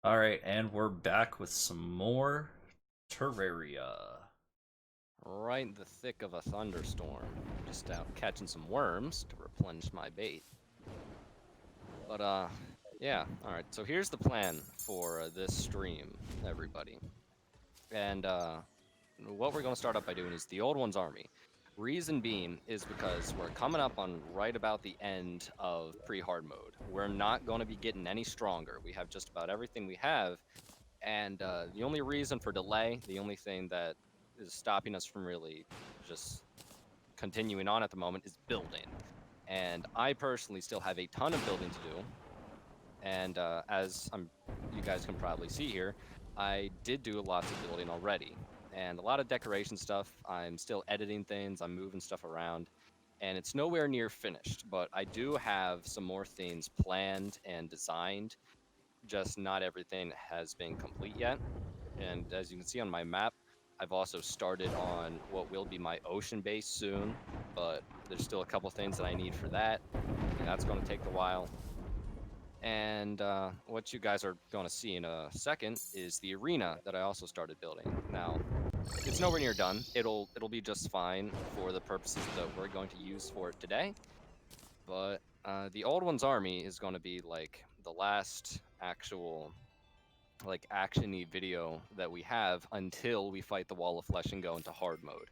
Alright, and we're back with some more Terraria. Right in the thick of a thunderstorm. Just out catching some worms to replenish my bait. But, yeah. Alright, so here's the plan for this stream, everybody. And, what we're going to start up by doing is the Old One's Army. Reason being is because we're coming up on right about the end of pre-hard mode. We're not going to be getting any stronger. We have just about everything we have, and the only reason for delay, the only thing that is stopping us from really just continuing on at the moment is building. And I personally still have a ton of building to do. And you guys can probably see here, I did do lots of building already. And a lot of decoration stuff. I'm still editing things, I'm moving stuff around. And it's nowhere near finished, but I do have some more things planned and designed. Just not everything has been complete yet. And as you can see on my map, I've also started on what will be my ocean base soon, but there's still a couple things that I need for that, and that's going to take a while. And what you guys are going to see in a second is the arena that I also started building. Now, it's nowhere near done. It'll be just fine for the purposes that we're going to use for it today. But the Old One's Army is going to be like the last actual like actiony video that we have until we fight the wall of flesh and go into hard mode,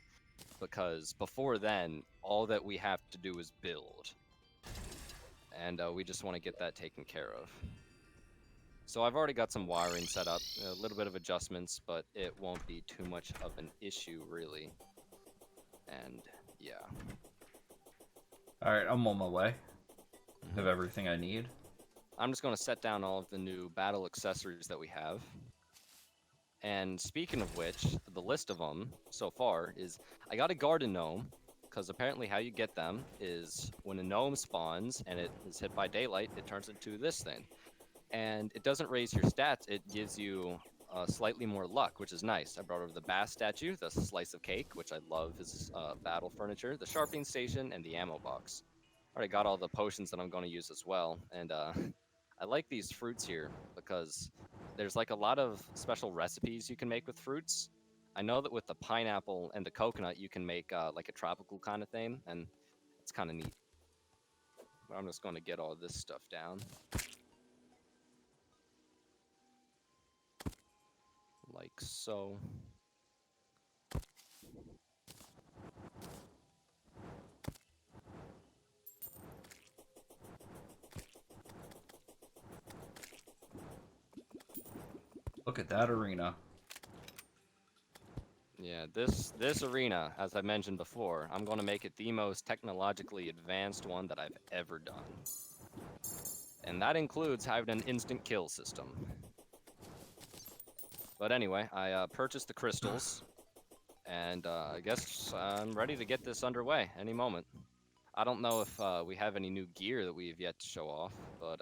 because before then all that we have to do is build, and we just want to get that taken care of. So I've already got some wiring set up, a little bit of adjustments, but it won't be too much of an issue really. And yeah. Alright, I'm on my way. Mhm. Have everything I need. I'm just going to set down all of the new battle accessories that we have. And speaking of which, the list of them so far is I got a garden gnome, because apparently how you get them is when a gnome spawns and it is hit by daylight, it turns into this thing. And it doesn't raise your stats, it gives you slightly more luck, which is nice. I brought over the bass statue, the slice of cake, which I love as battle furniture, the sharpening station, and the ammo box. Already got all the potions that I'm going to use as well, and I like these fruits here because there's like a lot of special recipes you can make with fruits. I know that with the pineapple and the coconut, you can make like a tropical kind of thing, and it's kind of neat. But I'm just going to get all this stuff down, like so. Look at that arena. Yeah, this arena, as I mentioned before, I'm going to make it the most technologically advanced one that I've ever done. And that includes having an instant kill system. But anyway, I purchased the crystals, and I guess I'm ready to get this underway any moment. I don't know if we have any new gear that we've yet to show off, but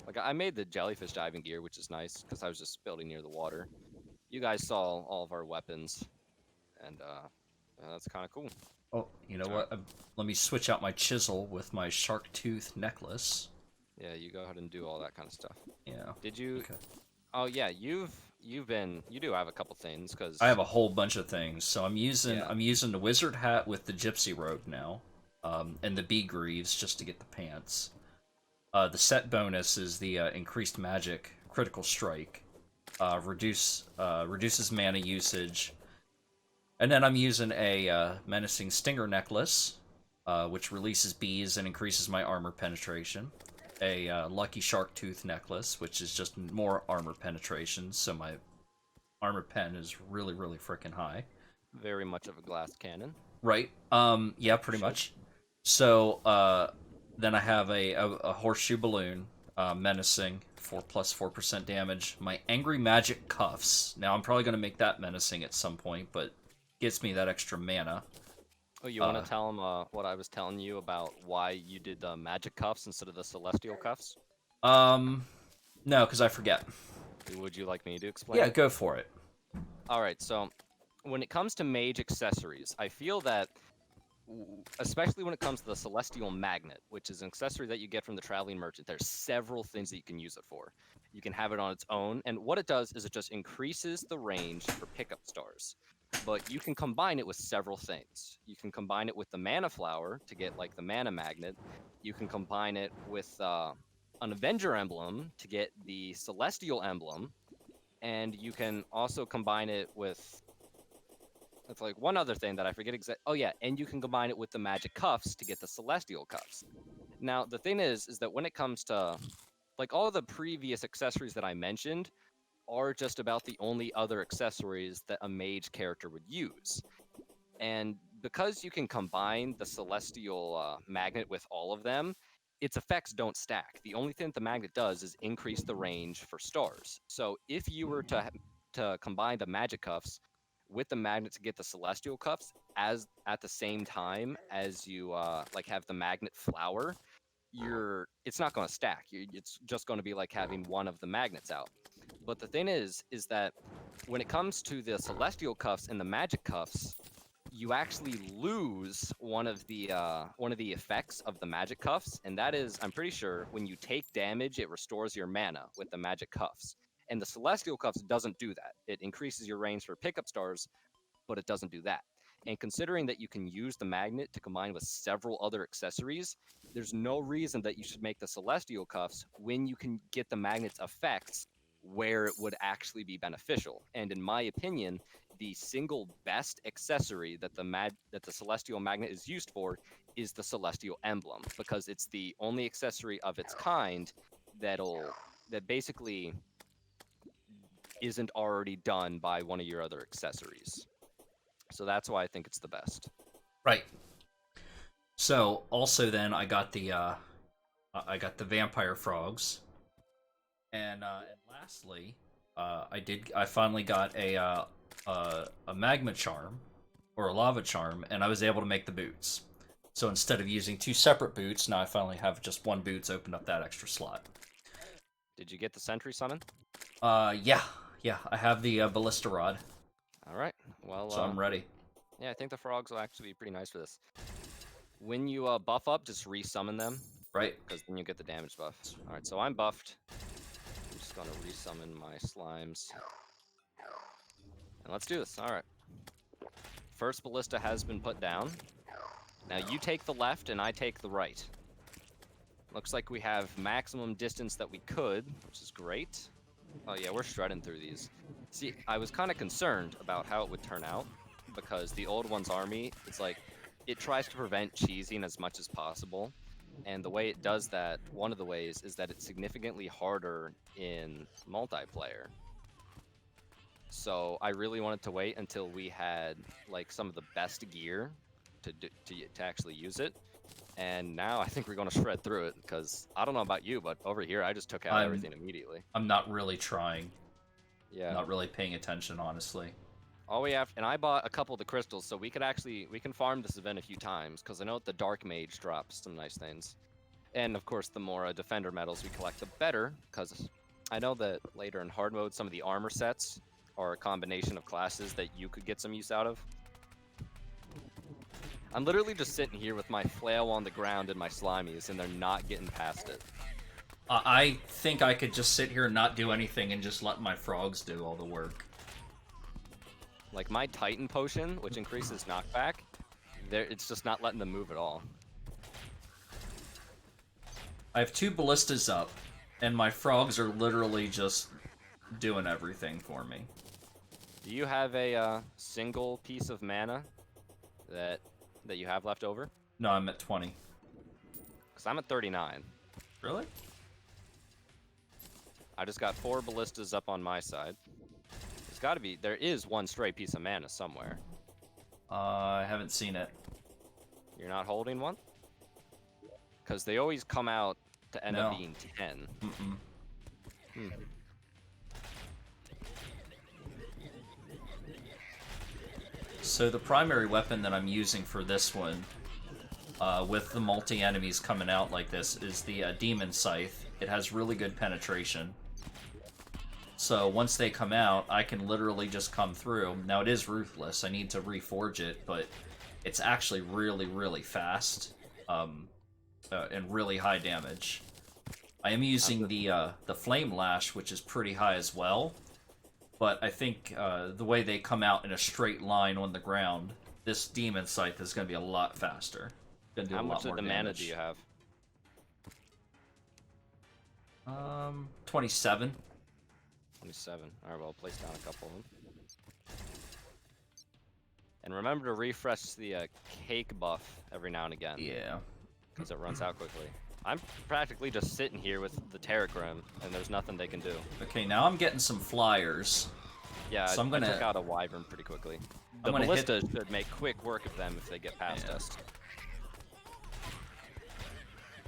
like I made the jellyfish diving gear, which is nice because I was just building near the water. You guys saw all of our weapons, and that's kind of cool. Oh, you know All right. what? Let me switch out my chisel with my shark tooth necklace. Yeah, you go ahead and do all that kind of stuff. Yeah. Did you? Okay. Oh yeah, you do have a couple things I have because a whole bunch of things. So I'm using yeah. I'm using the wizard hat with the gypsy robe now. And the bee greaves just to get the pants. The set bonus is the increased magic critical strike. Reduces mana usage. And then I'm using a menacing stinger necklace, which releases bees and increases my armor penetration. A lucky shark tooth necklace, which is just more armor penetration, so my armor pen is really, really freaking high. Very much of a glass cannon. Right. Yeah, You pretty should. much. So, then I have a horseshoe balloon, menacing, 4% damage. My angry magic cuffs. Now, I'm probably going to make that menacing at some point, but gets me that extra mana. Oh, you want Uh, to tell him what I was telling you about why you did the magic cuffs instead of the celestial cuffs? um, no, because I forget. Would you like me to explain Yeah, it? go for it. All right, so when it comes to mage accessories, I feel that especially when it comes to the Celestial Magnet, which is an accessory that you get from the Traveling Merchant. There's several things that you can use it for. You can have it on its own, and what it does is it just increases the range for pickup stars. But you can combine it with several things. You can combine it with the Mana Flower to get like the Mana Magnet. You can combine it with an Avenger Emblem to get the Celestial Emblem, and you can also combine it with it's like one other thing that I forget exactly. Oh yeah, and you can combine it with the magic cuffs to get the celestial cuffs. Now the thing is that when it comes to like all the previous accessories that I mentioned are just about the only other accessories that a mage character would use. And because you can combine the celestial magnet with all of them, its effects don't stack. The only thing that the magnet does is increase the range for stars. So if you were to combine the magic cuffs with the magnet to get the celestial cuffs as at the same time as you like have the magnet flower, it's not going to stack. It's just going to be like having one of the magnets out. But the thing is that when it comes to the celestial cuffs and the magic cuffs, you actually lose one of the effects of the magic cuffs, and that is, I'm pretty sure, when you take damage, it restores your mana with the magic cuffs. And the celestial cuffs doesn't do that. It increases your range for pickup stars, but it doesn't do that. And considering that you can use the magnet to combine with several other accessories, there's no reason that you should make the celestial cuffs when you can get the magnet's effects where it would actually be beneficial. And in my opinion, the single best accessory that the celestial magnet is used for is the celestial emblem, because it's the only accessory of its kind that basically isn't already done by one of your other accessories. So that's why I think it's the best. Right. So also then I got the vampire frogs, and lastly, I finally got a magma charm or a lava charm, and I was able to make the boots. So instead of using two separate boots, now I finally have just one boots opened up that extra slot. Did you get the sentry summon? Yeah, I have the ballista rod. All right. Well, so I'm ready. Yeah, I think the frogs will actually be pretty nice for this. When you buff up, just resummon them. Right. Because then you get the damage buff. All right, so I'm buffed. I'm just gonna resummon my slimes. And let's do this. All right. First ballista has been put down. Now you take the left and I take the right. Looks like we have maximum distance that we could, which is great. Oh yeah, we're shredding through these. See, I was kind of concerned about how it would turn out, because the old one's army, it's like, it tries to prevent cheesing as much as possible. And the way it does that, one of the ways, is that it's significantly harder in multiplayer. So I really wanted to wait until we had like some of the best gear to actually use it. And now I think we're going to shred through it, because I don't know about you, but over here I just took out everything immediately. I'm not really trying. Yeah. Not really paying attention, honestly. All we have, and I bought a couple of the crystals, so we can farm this event a few times, because I know the Dark Mage drops some nice things. And of course, the more Defender medals we collect, the better, because I know that later in hard mode, some of the armor sets are a combination of classes that you could get some use out of. I'm literally just sitting here with my flail on the ground and my slimies, and they're not getting past it. I think I could just sit here and not do anything and just let my frogs do all the work. Like my Titan potion, which increases knockback, it's just not letting them move at all. I have two ballistas up, and my frogs are literally just doing everything for me. Do you have a single piece of mana that you have left over? No, I'm at 20. Because I'm at 39. Really? I just got 4 ballistas up on my side. There is one stray piece of mana somewhere. I haven't seen it. You're not holding one? Because they always come out to end up being 10. Mm-mm. So the primary weapon that I'm using for this one, with the multi-enemies coming out like this, is the Demon Scythe. It has really good penetration. So once they come out, I can literally just come through. Now it is ruthless, I need to reforge it, but it's actually really, really fast, and really high damage. I am using the Flame Lash, which is pretty high as well, but I think the way they come out in a straight line on the ground, this Demon Scythe is going to be a lot faster. Going to do How a lot much more of the damage. mana do you have? 27. 27. Alright, well, place down a couple of them. And remember to refresh the cake buff every now and again. Yeah. Because it runs out quickly. I'm practically just sitting here with the Terraria, and there's nothing they can do. Okay, now I'm getting some flyers. Yeah, so I took out a wyvern pretty quickly. The ballista should make quick work of them if they get past us.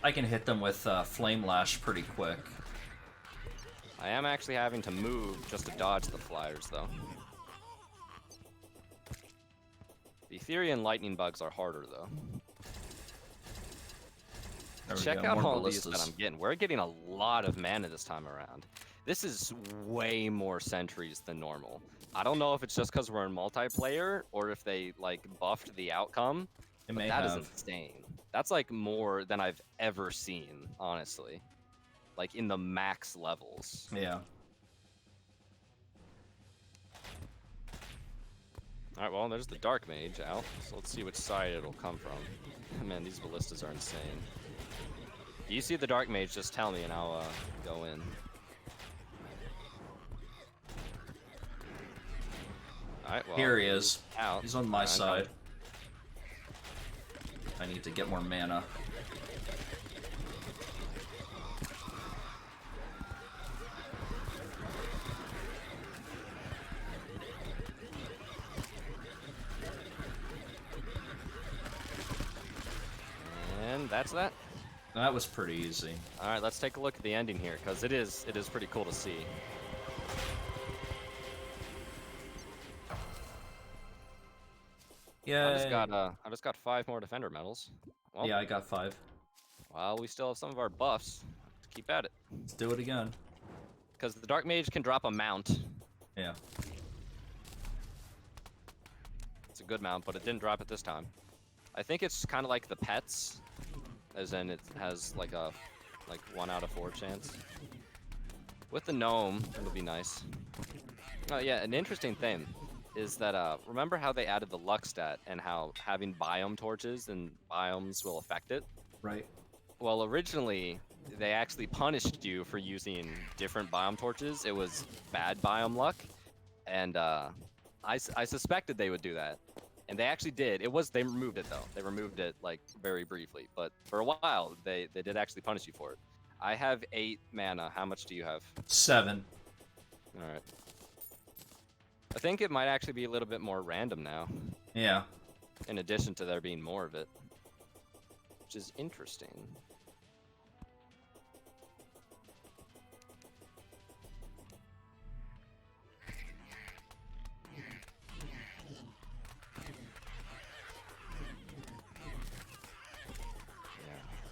I can hit them with Flame Lash pretty quick. I am actually having to move just to dodge the flyers, though. The Ethereal lightning bugs are harder, though. Check out all these that I'm getting. We're getting a lot of mana this time around. This is way more sentries than normal. I don't know if it's just because we're in multiplayer or if they like buffed the outcome. But that is insane. That's like more than I've ever seen, honestly. Like in the max levels. Yeah. Alright, well, there's the Dark Mage out. So let's see which side it'll come from. Man, these ballistas are insane. Do you see the Dark Mage? Just tell me and I'll go in. Alright, well. Here he is. Out. He's on my side. I need to get more mana. And that's that. That was pretty easy. Alright, let's take a look at the ending here, because it is pretty cool to see. Yeah. I just got 5 more defender medals. Well, yeah, I got 5. Well, we still have some of our buffs. Let's keep at it. Let's do it again. Because the Dark Mage can drop a mount. Yeah. It's a good mount, but it didn't drop it this time. I think it's kind of like the pets, as in it has like a 1 out of 4 chance. With the gnome, it'll be nice. Oh yeah, an interesting thing is that remember how they added the luck stat and how having biome torches and biomes will affect it? Right. Well, originally they actually punished you for using different biome torches. It was bad biome luck, and I suspected they would do that. And they actually did. They removed it though. They removed it like very briefly, but for a while they did actually punish you for it. I have 8 mana. How much do you have? 7. All right. I think it might actually be a little bit more random now. Yeah. In addition to there being more of it, which is interesting.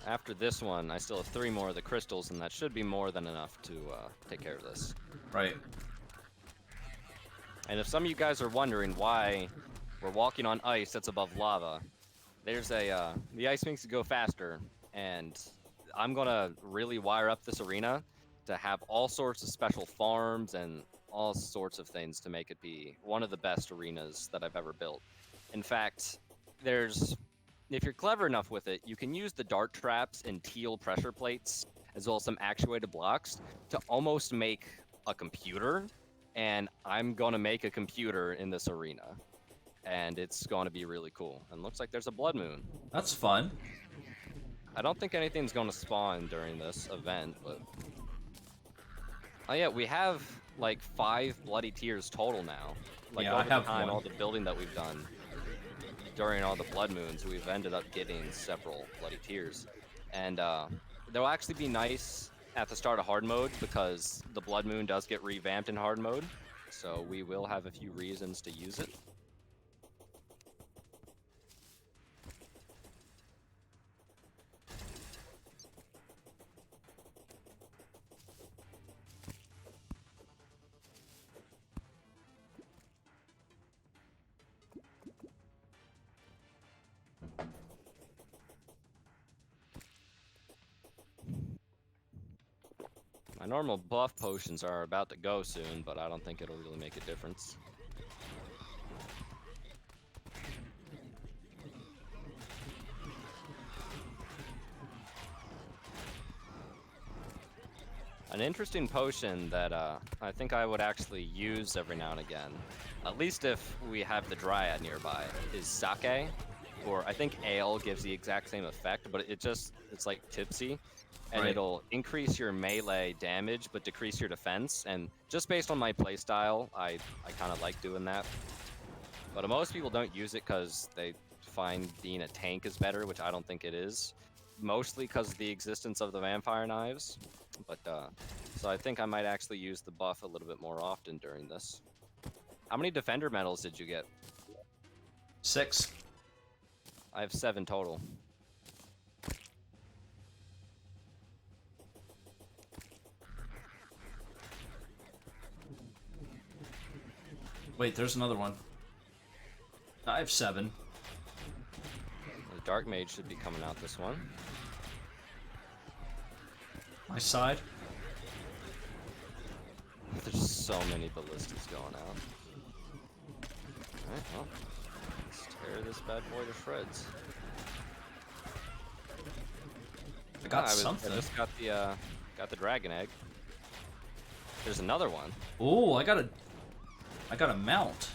After this one, I still have 3 more of the crystals, and that should be more than enough to take care of this. Right. And if some of you guys are wondering why we're walking on ice that's above lava, there's the ice makes it go faster, and I'm gonna really wire up this arena to have all sorts of special farms and all sorts of things to make it be one of the best arenas that I've ever built. In fact, if you're clever enough with it, you can use the dart traps and teal pressure plates, as well as some actuated blocks, to almost make a computer. And I'm going to make a computer in this arena. And it's going to be really cool. And looks like there's a blood moon. That's fun. I don't think anything's going to spawn during this event, but... Oh yeah, we have like 5 bloody tears total now. Like yeah, over I have the time, one. all the building that we've done. During all the blood moons, we've ended up getting several bloody tears, and they'll actually be nice at the start of hard mode because the blood moon does get revamped in hard mode, so we will have a few reasons to use it. My normal buff potions are about to go soon, but I don't think it'll really make a difference. An interesting potion that I think I would actually use every now and again, at least if we have the Dryad nearby, is sake. Or I think ale gives the exact same effect, but it's like tipsy. And Right. it'll increase your melee damage, but decrease your defense. And just based on my playstyle, I kind of like doing that. But most people don't use it because they find being a tank is better, which I don't think it is. Mostly because of the existence of the vampire knives. But so I think I might actually use the buff a little bit more often during this. How many defender medals did you get? 6. I have 7 total. Wait, there's another one. I have 7. The Dark Mage should be coming out this one. My side. There's so many ballistas going out. Alright, well, let's tear this bad boy to shreds. I got something. I just got the dragon egg. There's another one. Oh, I got a mount.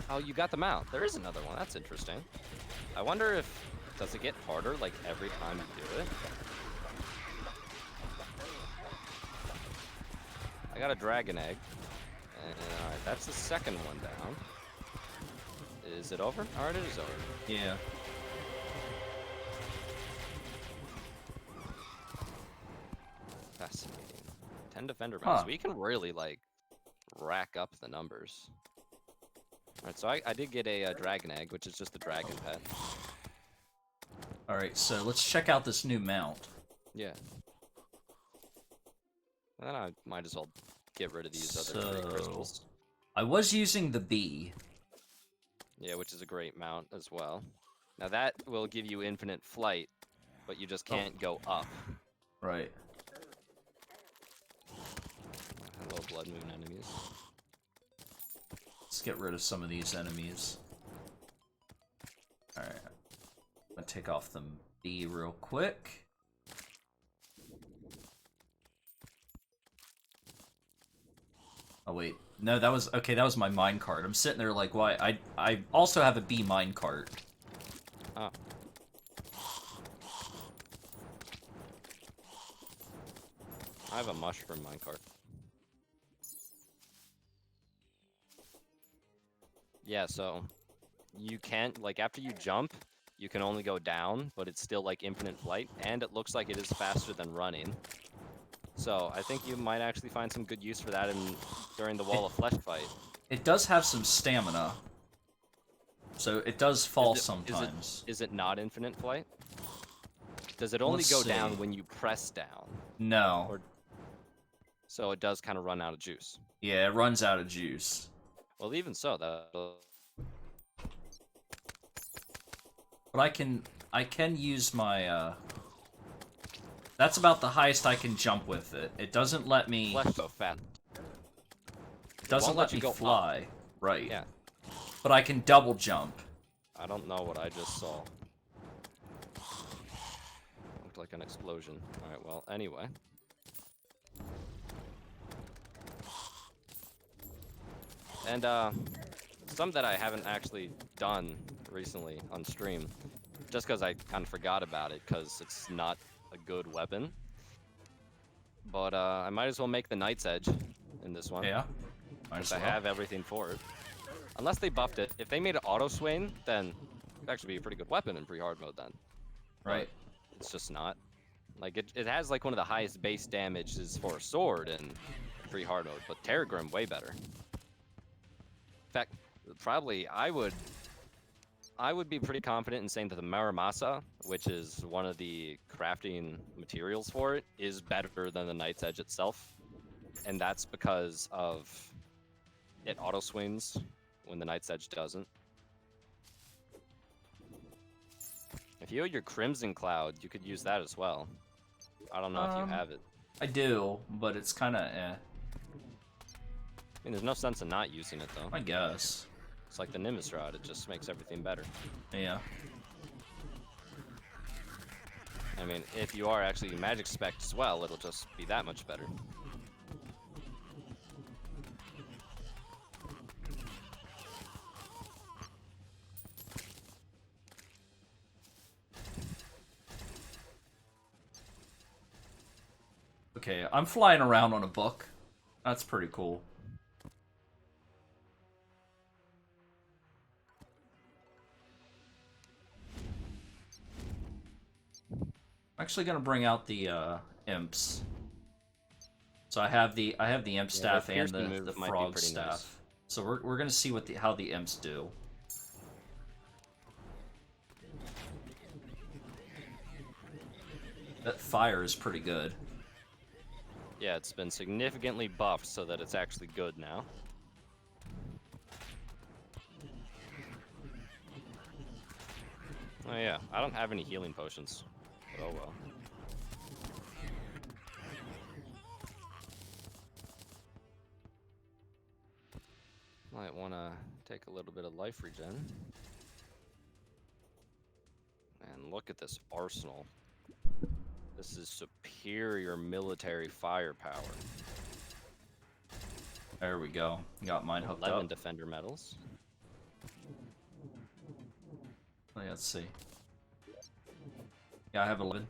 Oh, you got the mount. There is another one. That's interesting. I wonder if does it get harder like every time you do it? I got a dragon egg. And alright, that's the second one down. Is it over? Alright, it is over. Yeah. Fascinating. 10 defender mounts. Huh. We can really like rack up the numbers. Alright, so I did get a dragon egg, which is just a dragon pet. Alright, so let's check out this new mount. Yeah. And then I might as well get rid of these other 3 crystals. I was using the bee. Yeah, which is a great mount as well. Now that will give you infinite flight, but you just can't go up. Right. Hello, Blood Moon enemies. Let's get rid of some of these enemies. Alright. I'm gonna take off the bee real quick. Oh wait. No, that was okay, that was my minecart. I'm sitting there like, why? I also have a bee minecart. Oh. I have a mushroom minecart. Yeah, so you can't, like, after you jump, you can only go down, but it's still, like, infinite flight, and it looks like it is faster than running. So I think you might actually find some good use for that during the Wall of Flesh fight. It does have some stamina. So it does fall sometimes. Is it not infinite flight? Does it only Let's go see. down when you press down? No. Or, so it does kind of run out of juice. Yeah, it runs out of juice. Well, even so, But I can use my that's about the highest I can jump with it. It doesn't let me flesh go fast. It doesn't let you me go fly. up. Right. Yeah. But I can double jump. I don't know what I just saw. Looked like an explosion. Alright, well, anyway. And, some that I haven't actually done recently on stream, just because I kind of forgot about it, because it's not a good weapon. But, I might as well make the Knight's Edge in this one. Yeah. Might Because as I well. have everything for it. Unless they buffed it. If they made it auto swing, then it'd actually be a pretty good weapon in pre-hard mode then. Right. But it's just not. Like, it has like one of the highest base damages for a sword in pre-hard mode, but Terragrim way better. In fact, probably I would be pretty confident in saying that the Maramasa, which is one of the crafting materials for it, is better than the Knight's Edge itself. And that's because of it auto swings when the Knight's Edge doesn't. If you had your Crimson Cloud, you could use that as well. I don't know if you have it. I do, but it's kind of eh. I mean, there's no sense in not using it, though. I guess. It's like the Nimbus Rod, it just makes everything better. Yeah. I mean, if you are actually magic spec as well, it'll just be that much better. Okay, I'm flying around on a book. That's pretty cool. I'm actually gonna bring out the imps. So I have the imp staff and the frog staff. Nice. So we're gonna see what how the imps do. That fire is pretty good. Yeah, it's been significantly buffed so that it's actually good now. Oh yeah, I don't have any healing potions. But oh well. Might want to take a little bit of life regen. And look at this arsenal. This is superior military firepower. There we go. Got mine hooked 11 up. defender medals. Let's see. Yeah, I have 11.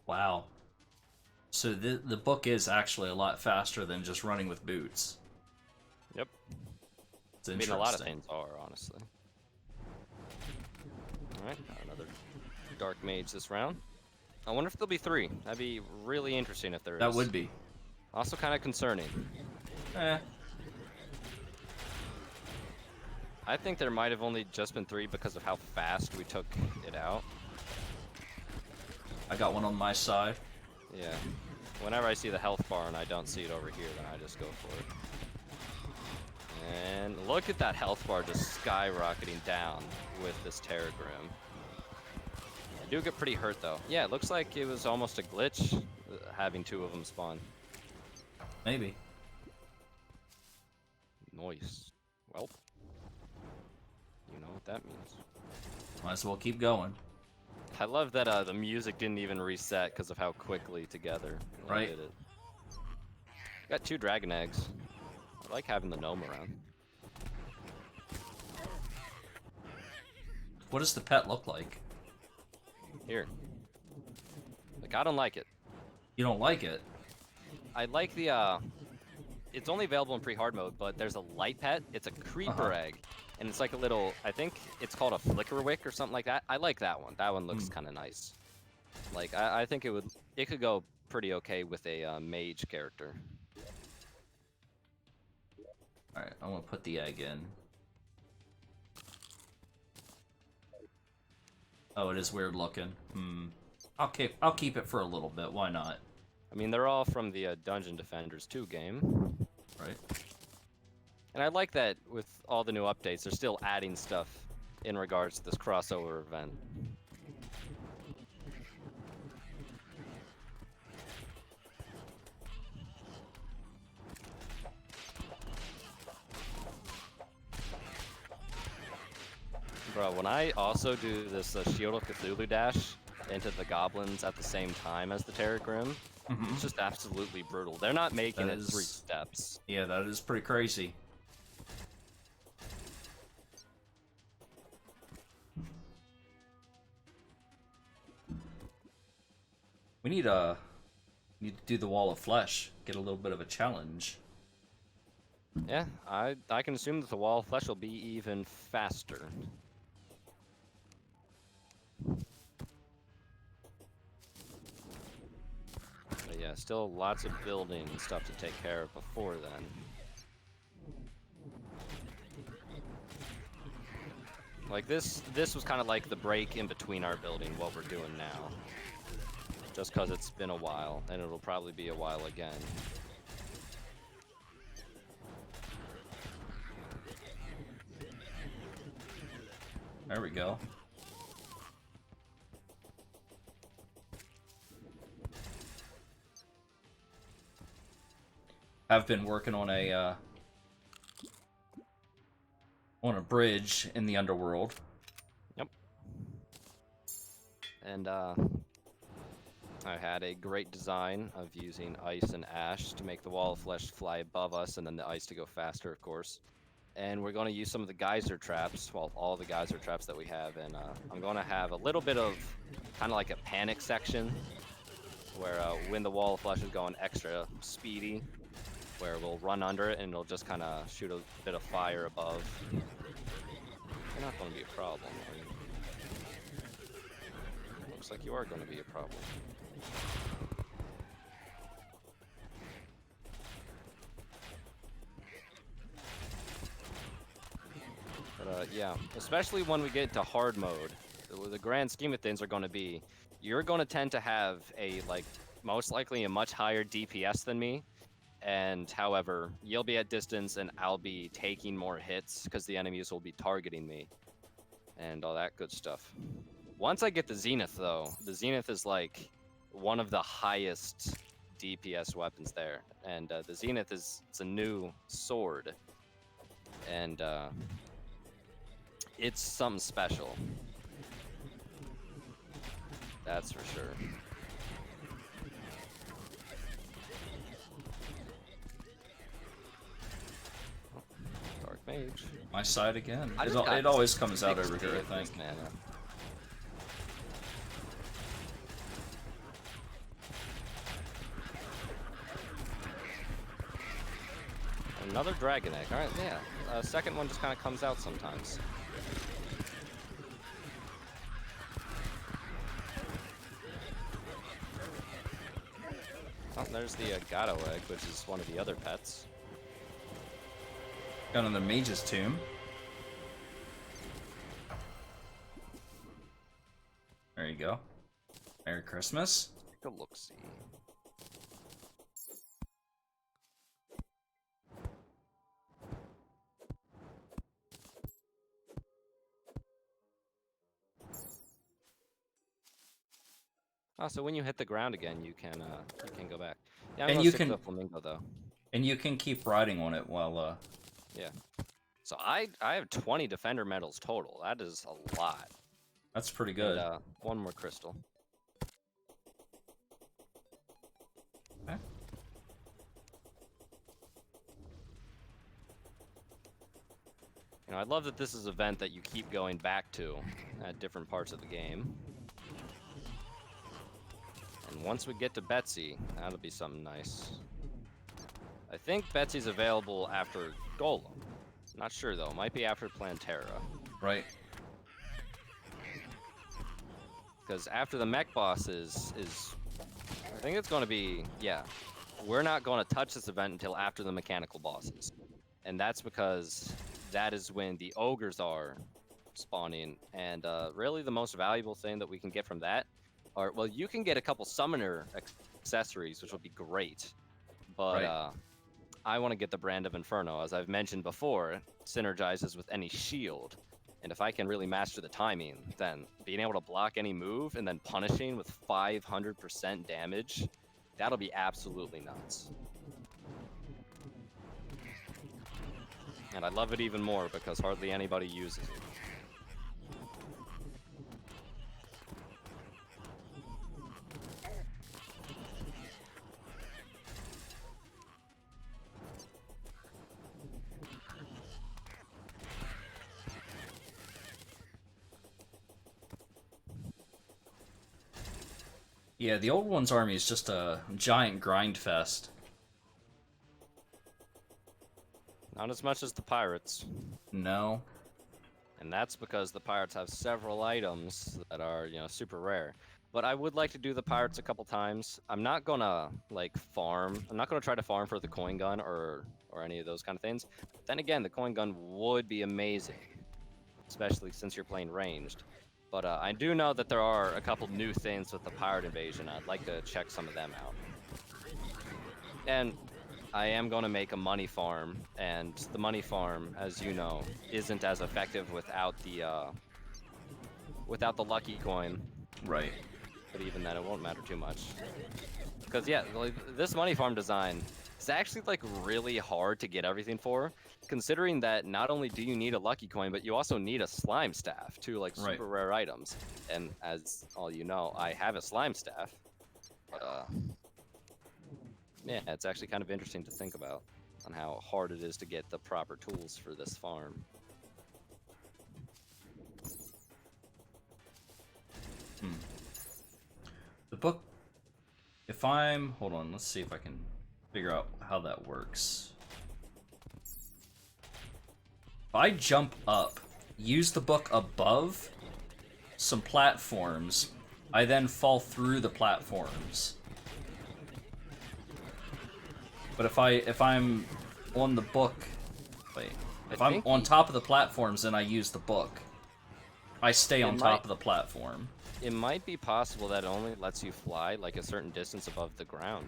Wow. So the book is actually a lot faster than just running with boots. Yep. It's I mean, a lot of things are, honestly. Alright, another Dark Mage this round. I wonder if there'll be 3. That'd be really interesting if there is. That would be. Also kind of concerning. Eh. I think there might have only just been 3 because of how fast we took it out. I got one on my side. Yeah. Whenever I see the health bar and I don't see it over here, then I just go for it. And look at that health bar just skyrocketing down with this Terragrim. I do get pretty hurt though. Yeah, it looks like it was almost a glitch having 2 of them spawn. Maybe. Nice. Well, you know what that means. Might as well keep going. I love that the music didn't even reset because of how quickly together right. Did it. Got 2 dragon eggs. I like having the gnome around. What does the pet look like? Here. Like, I don't like it. You don't like it? I like the, it's only available in pre-hard mode, but there's a light pet. It's a creeper egg. And it's like a little, I think it's called a flicker wick or something like that. I like that one. That one looks kind of nice. Like, I think it could go pretty okay with a mage character. Alright, I'm gonna put the egg in. Oh, it is weird looking. I'll keep it for a little bit. Why not? I mean, they're all from the Dungeon Defenders 2 game. Right. And I like that with all the new updates, they're still adding stuff in regards to this crossover event. Bro, when I also do this Shield of Cthulhu dash into the goblins at the same time as the Terragrim, it's just absolutely brutal. They're not making it 3 steps. Yeah, that is pretty crazy. need to do the wall of flesh. Get a little bit of a challenge. Yeah, I can assume that the wall of flesh will be even faster. But yeah, still lots of building and stuff to take care of before then. Like this was kind of like the break in between our building, what we're doing now. Just because it's been a while, and it'll probably be a while again. There we go. I've been working on a bridge in the underworld. Yep. And I had a great design of using ice and ash to make the wall of flesh fly above us, and then the ice to go faster, of course. And we're going to use some of the geyser traps, well, all the geyser traps that we have, and I'm going to have a little bit of kind of like a panic section, where when the wall of flesh is going extra speedy, where we'll run under it and it'll just kind of shoot a bit of fire above. You're not going to be a problem, are you? Looks like you are going to be a problem. But yeah, especially when we get into hard mode, the grand scheme of things are going to be, you're going to tend to have a, like, most likely a much higher DPS than me. And however, you'll be at distance and I'll be taking more hits because the enemies will be targeting me and all that good stuff. Once I get the Zenith though, the Zenith is like one of the highest DPS weapons there. And the Zenith it's a new sword. And it's something special. That's for sure. Dark Mage. My side again. I just It, got it always comes out over 60 here, I of this think. mana. Another Dragon Egg. Alright, yeah. Second one just kind of comes out sometimes. Oh, there's the Gato Egg, which is one of the other pets. Got another Mage's Tomb. There you go. Merry Christmas. Take a look-see. Oh, so when you hit the ground again, you can go back. Yeah, I'm And gonna you stick to can- the flamingo though. And you can keep riding on it while, Yeah. So I have 20 defender medals total. That is a lot. that's pretty good. And, one more crystal. Okay. You know, I love that this is an event that you keep going back to at different parts of the game. And once we get to Betsy, that'll be something nice. I think Betsy's available after Golem. Not sure though, might be after Plantera. Right. Because after the mech boss is I think it's going to be, yeah, we're not going to touch this event until after the mechanical bosses. And that's because that is when the ogres are spawning. And really the most valuable thing that we can get from that are, well, you can get a couple summoner accessories, which will be great. But Right. I want to get the Brand of Inferno. As I've mentioned before, it synergizes with any shield. And if I can really master the timing, then being able to block any move and then punishing with 500% damage, that'll be absolutely nuts. And I love it even more because hardly anybody uses it. Yeah, the old one's army is just a giant grind fest. Not as much as the pirates. No. And that's because the pirates have several items that are, super rare. But I would like to do the pirates a couple times. I'm not gonna like farm. I'm not gonna try to farm for the coin gun or any of those kind of things. But then again, the coin gun would be amazing, especially since you're playing ranged. But I do know that there are a couple new things with the pirate invasion. I'd like to check some of them out. And I am going to make a money farm, and the money farm, as you know, isn't as effective without the lucky coin. Right. But even then, it won't matter too much. Because yeah, like, this money farm design is actually like really hard to get everything for, considering that not only do you need a lucky coin, but you also need a slime staff, two like Right. super rare items. And as all you know, I have a slime staff. But yeah, it's actually kind of interesting to think about on how hard it is to get the proper tools for this farm. The book. If I'm. Hold on, let's see if I can figure out how that works. If I jump up, use the book above some platforms, I then fall through the platforms. But if I'm on the book, wait, if I'm on top of the platforms, then I use the book. I stay on top of the platform. It might be possible that it only lets you fly like a certain distance above the ground,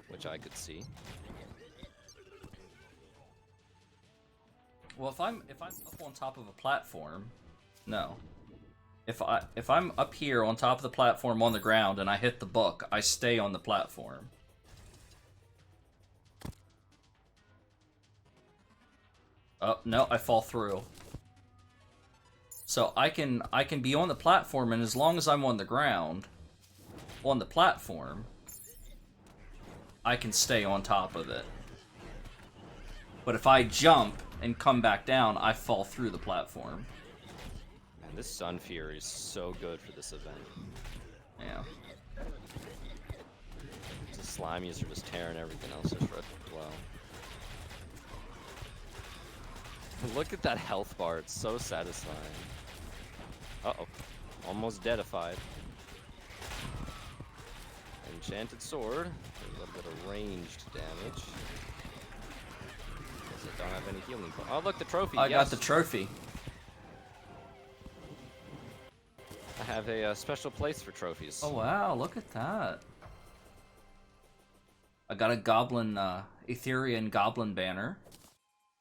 which I could see. Well, if I'm up on top of a platform, no. If I'm up here on top of the platform on the ground and I hit the book, I stay on the platform. Oh, no, I fall through. So I can be on the platform, and as long as I'm on the ground, on the platform, I can stay on top of it. But if I jump and come back down, I fall through the platform. Man, this Sun Fury is so good for this event. Yeah. The slimies are just tearing everything else just right as well. Look at that health bar, it's so satisfying. Uh-oh. Almost deadified. Enchanted sword. A little bit of ranged damage. Guess I don't have any healing. Oh, look, the trophy. I got the trophy. I have a special place for trophies. Oh, wow, look at that. I got a goblin, Etherean goblin banner.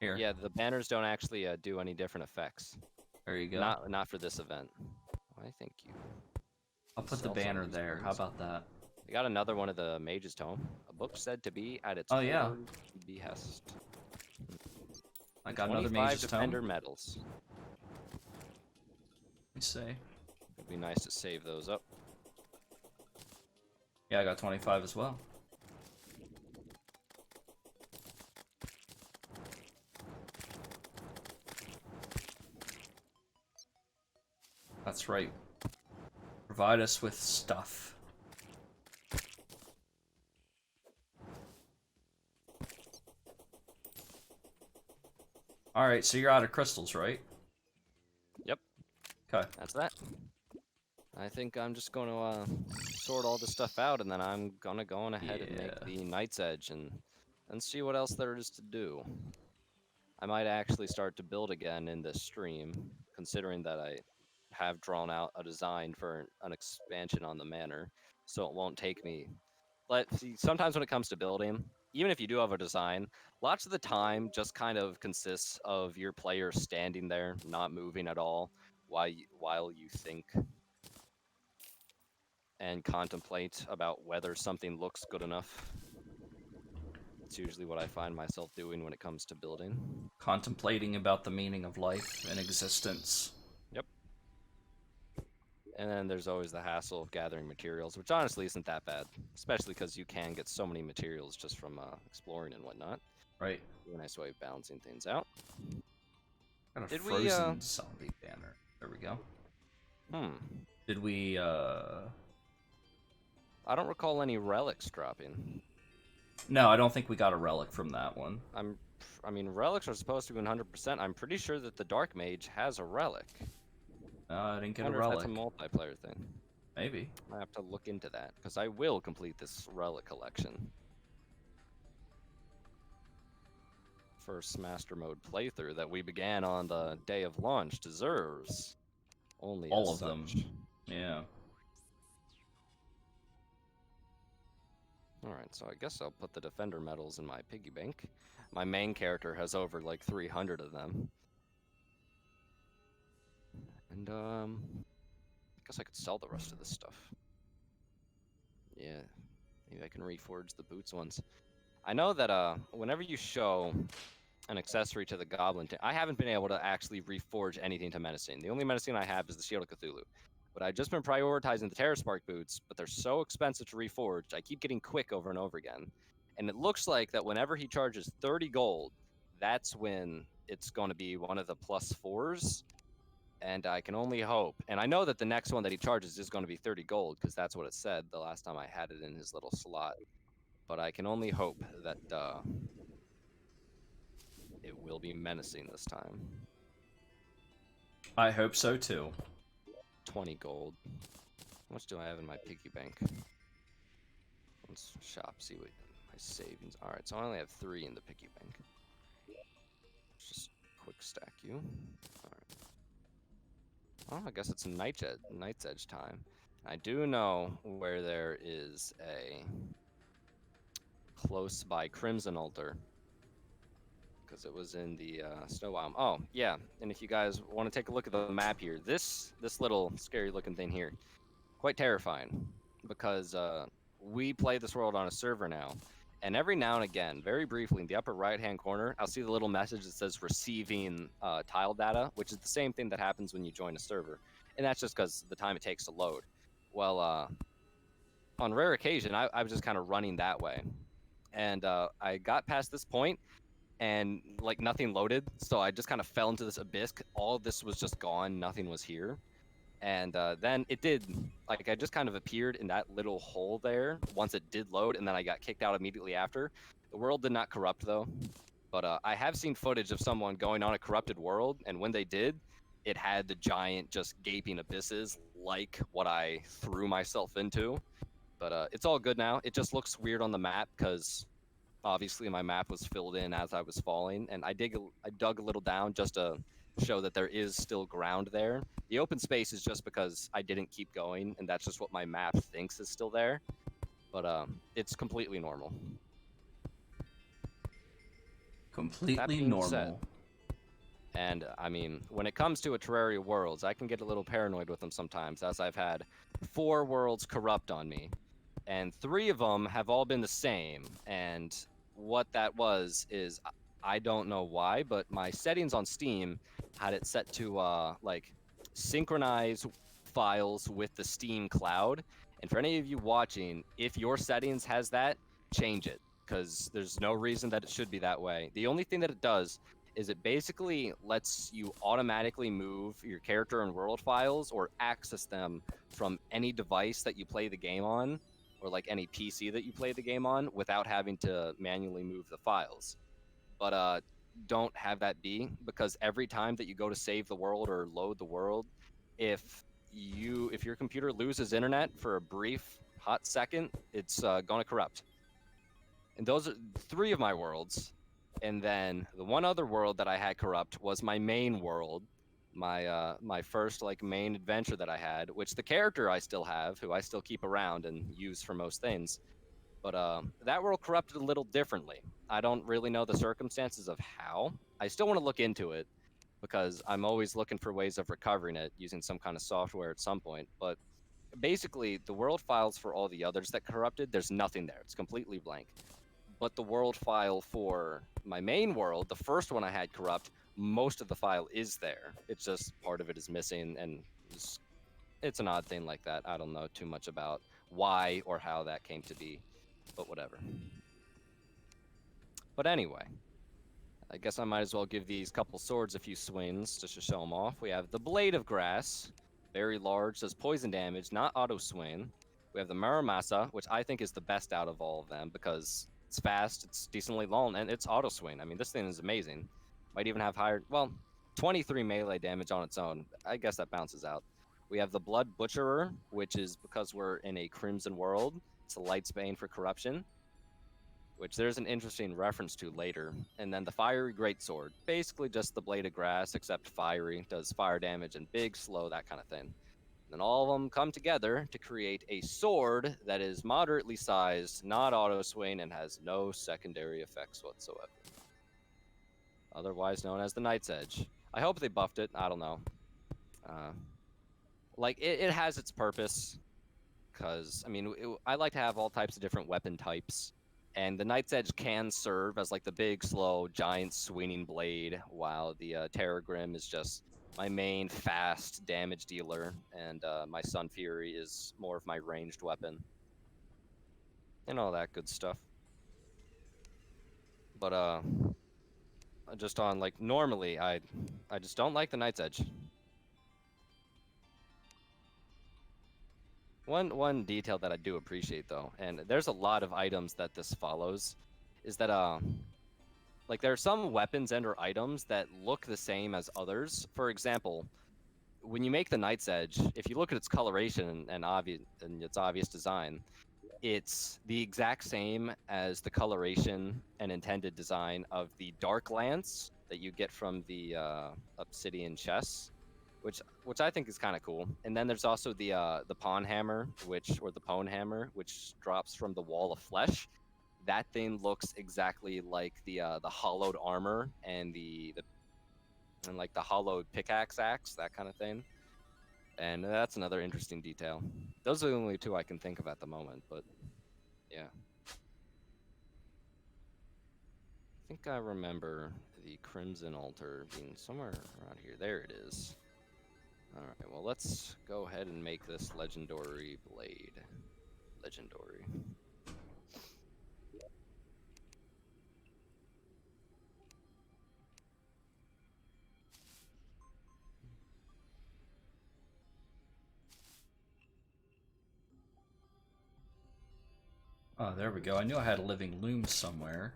Here. Yeah, the banners don't actually do any different effects. There you go. Not for this event. Why, thank you. I'll put the banner there. How about that? I got another one of the Mage's Tome. A book said to be at its behest. I got another Mage's Tome. 25 Defender medals. Let me see. It'd be nice to save those up. Yeah, I got 25 as well. That's right. Provide us with stuff. Alright, so you're out of crystals, right? Yep. Okay. That's that. I think I'm just going to sort all this stuff out, and then I'm going to go on ahead and make the Night's Edge and see what else there is to do. I might actually start to build again in this stream, considering that I have drawn out a design for an expansion on the manor, so it won't take me. See, sometimes when it comes to building, even if you do have a design, lots of the time just kind of consists of your player standing there, not moving at all, while you think and contemplate about whether something looks good enough. It's usually what I find myself doing when it comes to building. Contemplating about the meaning of life and existence. Yep. And then there's always the hassle of gathering materials, which honestly isn't that bad, especially because you can get so many materials just from exploring and whatnot. Right. A nice way of balancing things out. Got a frozen zombie banner. There we go. Did we, I don't recall any relics dropping. No, I don't think we got a relic from that one. I mean, relics are supposed to be 100%. I'm pretty sure that the Dark Mage has a relic. No, I didn't I get a wonder if that's a relic. multiplayer thing. Maybe. I have to look into that because I will complete this relic collection. First Master Mode playthrough that we began on the day of launch deserves only All as of them. such. Yeah. Alright, so I guess I'll put the Defender medals in my piggy bank. My main character has over like 300 of them. And, I guess I could sell the rest of this stuff. Yeah, maybe I can reforge the boots ones. I know that, whenever you show an accessory to the Goblin, I haven't been able to actually reforge anything to Menacing. The only Menacing I have is the Shield of Cthulhu. But I've just been prioritizing the Terra Spark boots, but they're so expensive to reforge, I keep getting quick over and over again. And it looks like that whenever he charges 30 gold, that's when it's going to be one of the +4s. And I can only hope. And I know that the next one that he charges is going to be 30 gold, because that's what it said the last time I had it in his little slot. But I can only hope that it will be menacing this time. I hope so too. 20 gold. How much do I have in my piggy bank? Let's shop, see what my savings are. Alright, so I only have 3 in the piggy bank. Let's just quick stack you. Alright. Oh, I guess it's Night's Edge time. I do know where there is a close by Crimson Altar, because it was in the snow biome. Oh, yeah, and if you guys want to take a look at the map here, this little scary looking thing here, quite terrifying, because we play this world on a server now, and every now and again, very briefly, in the upper right-hand corner, I'll see the little message that says receiving tile data, which is the same thing that happens when you join a server, and that's just because the time it takes to load. Well, on rare occasion, I was just kind of running that way, and I got past this point, and like nothing loaded, so I just kind of fell into this abyss. All of this was just gone, nothing was here. And then it did, like I just kind of appeared in that little hole there once it did load, and then I got kicked out immediately after. The world did not corrupt though, but I have seen footage of someone going on a corrupted world, and when they did, it had the giant just gaping abysses like what I threw myself into. But it's all good now. It just looks weird on the map because obviously my map was filled in as I was falling, and I dug a little down just to show that there is still ground there. The open space is just because I didn't keep going, and that's just what my map thinks is still there. But it's completely normal. Completely being normal. said, And I mean, when it comes to a Terraria Worlds, I can get a little paranoid with them sometimes, as I've had 4 worlds corrupt on me, and 3 of them have all been the same. And what that was is, I don't know why, but my settings on Steam had it set to like synchronize files with the Steam cloud. And for any of you watching, if your settings has that, change it, because there's no reason that it should be that way. The only thing that it does is it basically lets you automatically move your character and world files or access them from any device that you play the game on, or like any PC that you play the game on, without having to manually move the files. But don't have that be, because every time that you go to save the world or load the world, if your computer loses internet for a brief hot second, it's going to corrupt. And those are 3 of my worlds. And then the one other world that I had corrupt was my main world, my first like main adventure that I had, which the character I still have, who I still keep around and use for most things. But that world corrupted a little differently. I don't really know the circumstances of how. I still want to look into it, because I'm always looking for ways of recovering it using some kind of software at some point. But basically, the world files for all the others that corrupted, there's nothing there. It's completely blank. But the world file for my main world, the first one I had corrupt, most of the file is there. It's just part of it is missing, and it's an odd thing like that. I don't know too much about why or how that came to be, but whatever. But anyway, I guess I might as well give these couple swords a few swings just to show them off. We have the Blade of Grass, very large, does poison damage, not auto swing. We have the Muramasa, which I think is the best out of all of them because it's fast, it's decently long, and it's auto swing. I mean, this thing is amazing. Might even have higher, well, 23 melee damage on its own. I guess that bounces out. We have the Blood Butcherer, which is because we're in a Crimson world. It's a Lightsbane for corruption, which there's an interesting reference to later. And then the Fiery Greatsword, basically just the blade of grass, except fiery, does fire damage and big, slow, that kind of thing. Then all of them come together to create a sword that is moderately sized, not auto swing, and has no secondary effects whatsoever. Otherwise known as the Night's Edge. I hope they buffed it. I don't know. Like, it has its purpose. Because, I mean, I like to have all types of different weapon types. And the Night's Edge can serve as like the big, slow, giant swinging blade, while the Terragrim is just my main fast damage dealer, and my Sun Fury is more of my ranged weapon. And all that good stuff. But just on like normally, I just don't like the Night's Edge. One detail that I do appreciate though, and there's a lot of items that this follows, is that like there are some weapons and or items that look the same as others. For example, when you make the Night's Edge, if you look at its coloration and its obvious design, it's the exact same as the coloration and intended design of the Dark Lance that you get from the Obsidian chests, which I think is kind of cool. And then there's also the Pawn Hammer, or the Pwn Hammer, which drops from the Wall of Flesh. That thing looks exactly like the hollowed armor and like the hollowed pickaxe axe, that kind of thing. And that's another interesting detail. Those are the only two I can think of at the moment, but yeah. I think I remember the Crimson Altar being somewhere around here. There it is. Alright, well, let's go ahead and make this legendary blade. Legendary. Oh, there we go. I knew I had a living loom somewhere.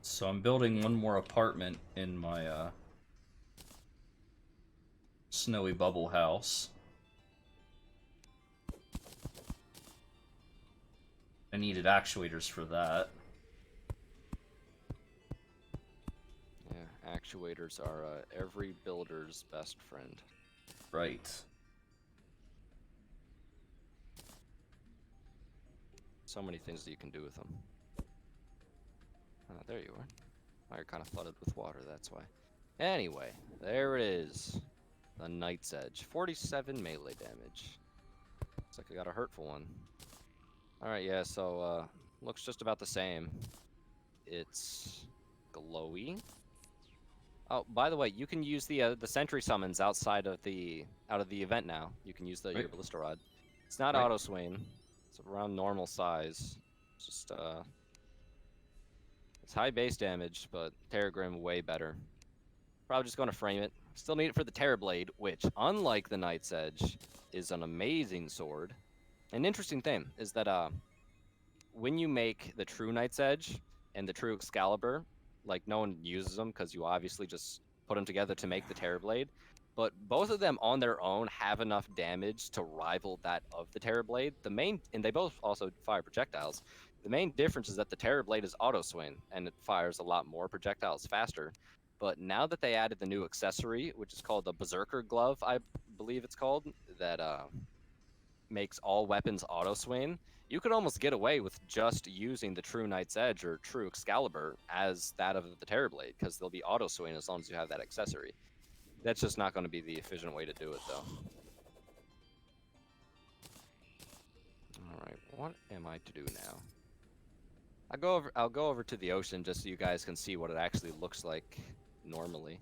So I'm building one more apartment in my snowy bubble house. I needed actuators for that. Yeah, actuators are every builder's best friend. Right. So many things that you can do with them. There you are. Oh, you're kind of flooded with water, that's why. Anyway, there it is. The Night's Edge. 47 melee damage. Looks like I got a hurtful one. Alright, yeah, so, looks just about the same. It's glowy. Oh, by the way, you can use the sentry summons outside of the event now. You can use your ballista rod. It's not auto swing. It's around normal size. It's just it's high base damage, but Terragrim way better. Probably just going to frame it. Still need it for the Terrorblade, which, unlike the Night's Edge, is an amazing sword. An interesting thing is that when you make the true Night's Edge and the true Excalibur, like no one uses them because you obviously just put them together to make the Terrorblade, but both of them on their own have enough damage to rival that of the Terrorblade. And they both also fire projectiles. The main difference is that the Terrorblade is auto swing and it fires a lot more projectiles faster. But now that they added the new accessory, which is called the Berserker Glove, I believe it's called, that makes all weapons auto swing, you could almost get away with just using the true Night's Edge or true Excalibur as that of the Terrorblade, because they'll be auto swing as long as you have that accessory. That's just not going to be the efficient way to do it, though. Alright, what am I to do now? I'll go over to the ocean just so you guys can see what it actually looks like normally.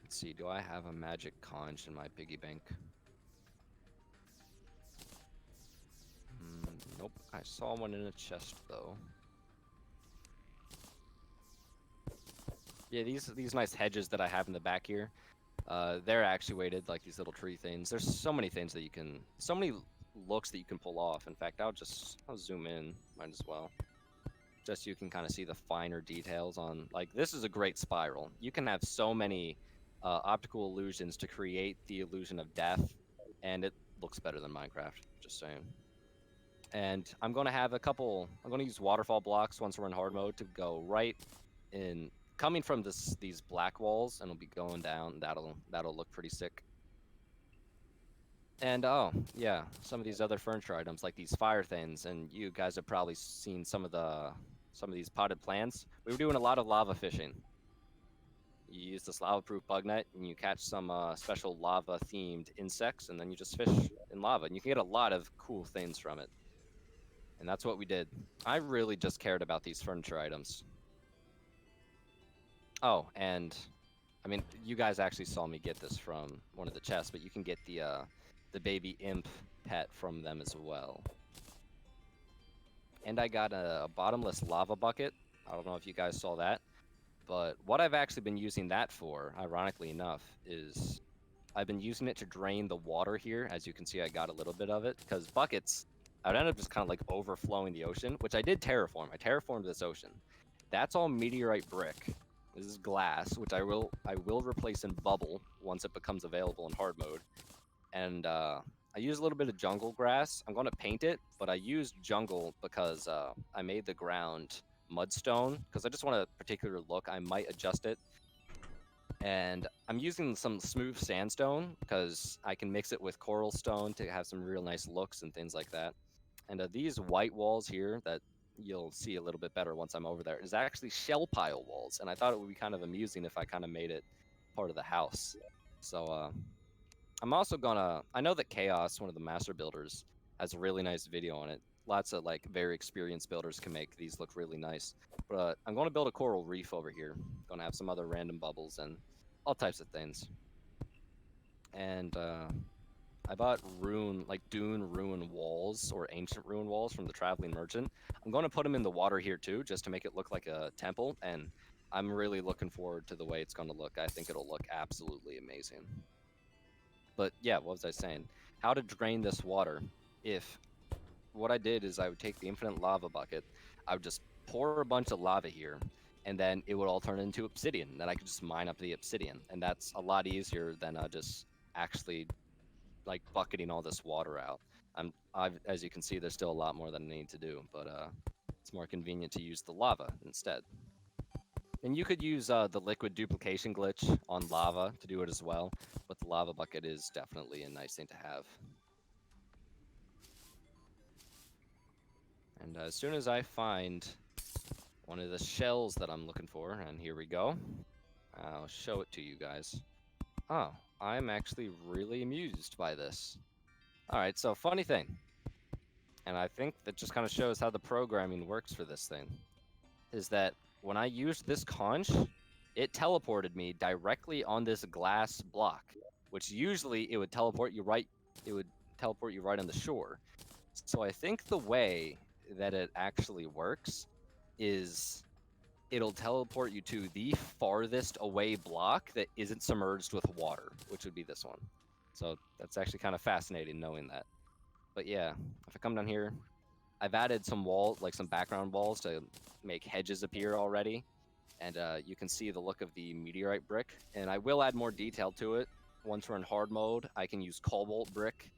Let's see, do I have a magic conch in my piggy bank? Nope, I saw one in a chest though. Yeah, these nice hedges that I have in the back here, they're actuated like these little tree things. There's so many things that you can, so many looks that you can pull off. In fact, I'll zoom in, might as well. Just so you can kind of see the finer details on, like, this is a great spiral. You can have so many optical illusions to create the illusion of death, and it looks better than Minecraft, just saying. And I'm going to have I'm going to use waterfall blocks once we're in hard mode to go right in, coming from these black walls, and it'll be going down. That'll look pretty sick. And oh, yeah, some of these other furniture items like these fire things, and you guys have probably seen some of these potted plants. We were doing a lot of lava fishing. You use this lava-proof bug net, and you catch some special lava-themed insects, and then you just fish in lava, and you can get a lot of cool things from it. And that's what we did. I really just cared about these furniture items. Oh, and I mean, you guys actually saw me get this from one of the chests, but you can get the baby imp pet from them as well. And I got a bottomless lava bucket. I don't know if you guys saw that, but what I've actually been using that for, ironically enough, is I've been using it to drain the water here. As you can see, I got a little bit of it, because buckets, I would end up just kind of like overflowing the ocean, which I did terraform. I terraformed this ocean. That's all meteorite brick. This is glass, which I will replace in bubble once it becomes available in hard mode. And I use a little bit of jungle grass. I'm going to paint it, but I used jungle because I made the ground mudstone because I just want a particular look. I might adjust it. And I'm using some smooth sandstone because I can mix it with coral stone to have some real nice looks and things like that. And these white walls here that you'll see a little bit better once I'm over there is actually shell pile walls. And I thought it would be kind of amusing if I kind of made it part of the house. So I'm also gonna, I know that Chaos, one of the master builders, has a really nice video on it. Lots of like very experienced builders can make these look really nice. But I'm going to build a coral reef over here. Going to have some other random bubbles and all types of things. And I bought dune ruin walls or ancient ruin walls from the traveling merchant. I'm going to put them in the water here too, just to make it look like a temple. And I'm really looking forward to the way it's going to look. I think it'll look absolutely amazing. But yeah, what was I saying? How to drain this water? If what I did is I would take the infinite lava bucket, I would just pour a bunch of lava here, and then it would all turn into obsidian. Then I could just mine up the obsidian, and that's a lot easier than just actually like bucketing all this water out. As you can see, there's still a lot more that I need to do, but it's more convenient to use the lava instead. And you could use the liquid duplication glitch on lava to do it as well, but the lava bucket is definitely a nice thing to have. And as soon as I find one of the shells that I'm looking for, and here we go, I'll show it to you guys. Oh, I'm actually really amused by this. Alright, so funny thing, and I think that just kind of shows how the programming works for this thing, is that when I used this conch, it teleported me directly on this glass block, which usually it would teleport you right on the shore. So I think the way that it actually works is it'll teleport you to the farthest away block that isn't submerged with water, which would be this one. So that's actually kind of fascinating knowing that. But yeah, if I come down here, I've added some walls, like some background walls to make hedges appear already. And you can see the look of the meteorite brick. And I will add more detail to it. Once we're in hard mode, I can use cobalt brick.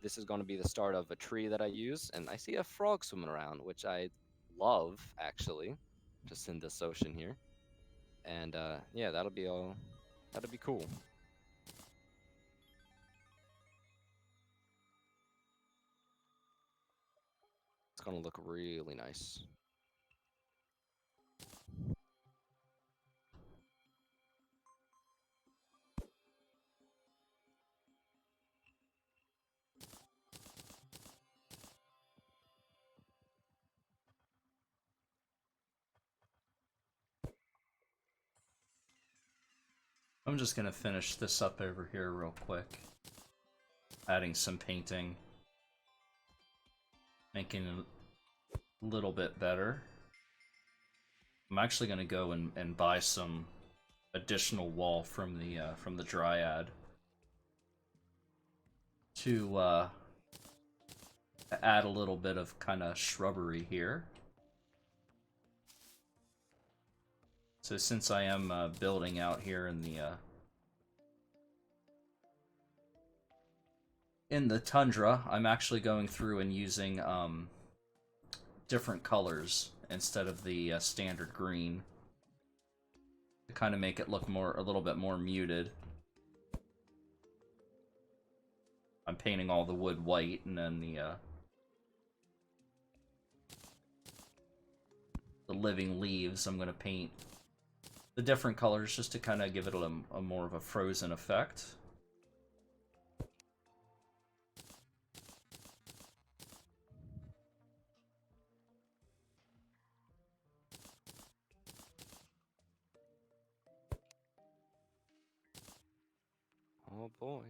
This is going to be the start of a tree that I use. And I see a frog swimming around, which I love, actually, just in this ocean here. And yeah, that'll be cool. It's going to look really nice. I'm just gonna finish this up over here real quick. Adding some painting. Making it a little bit better. I'm actually gonna go and buy some additional wall from the Dryad to add a little bit of kind of shrubbery here. So since I am building out here in the tundra, I'm actually going through and using different colors instead of the standard green to kind of make it look a little bit more muted. I'm painting all the wood white, and then the living leaves I'm going to paint the different colors just to kind of give it a more of a frozen effect. Oh boy.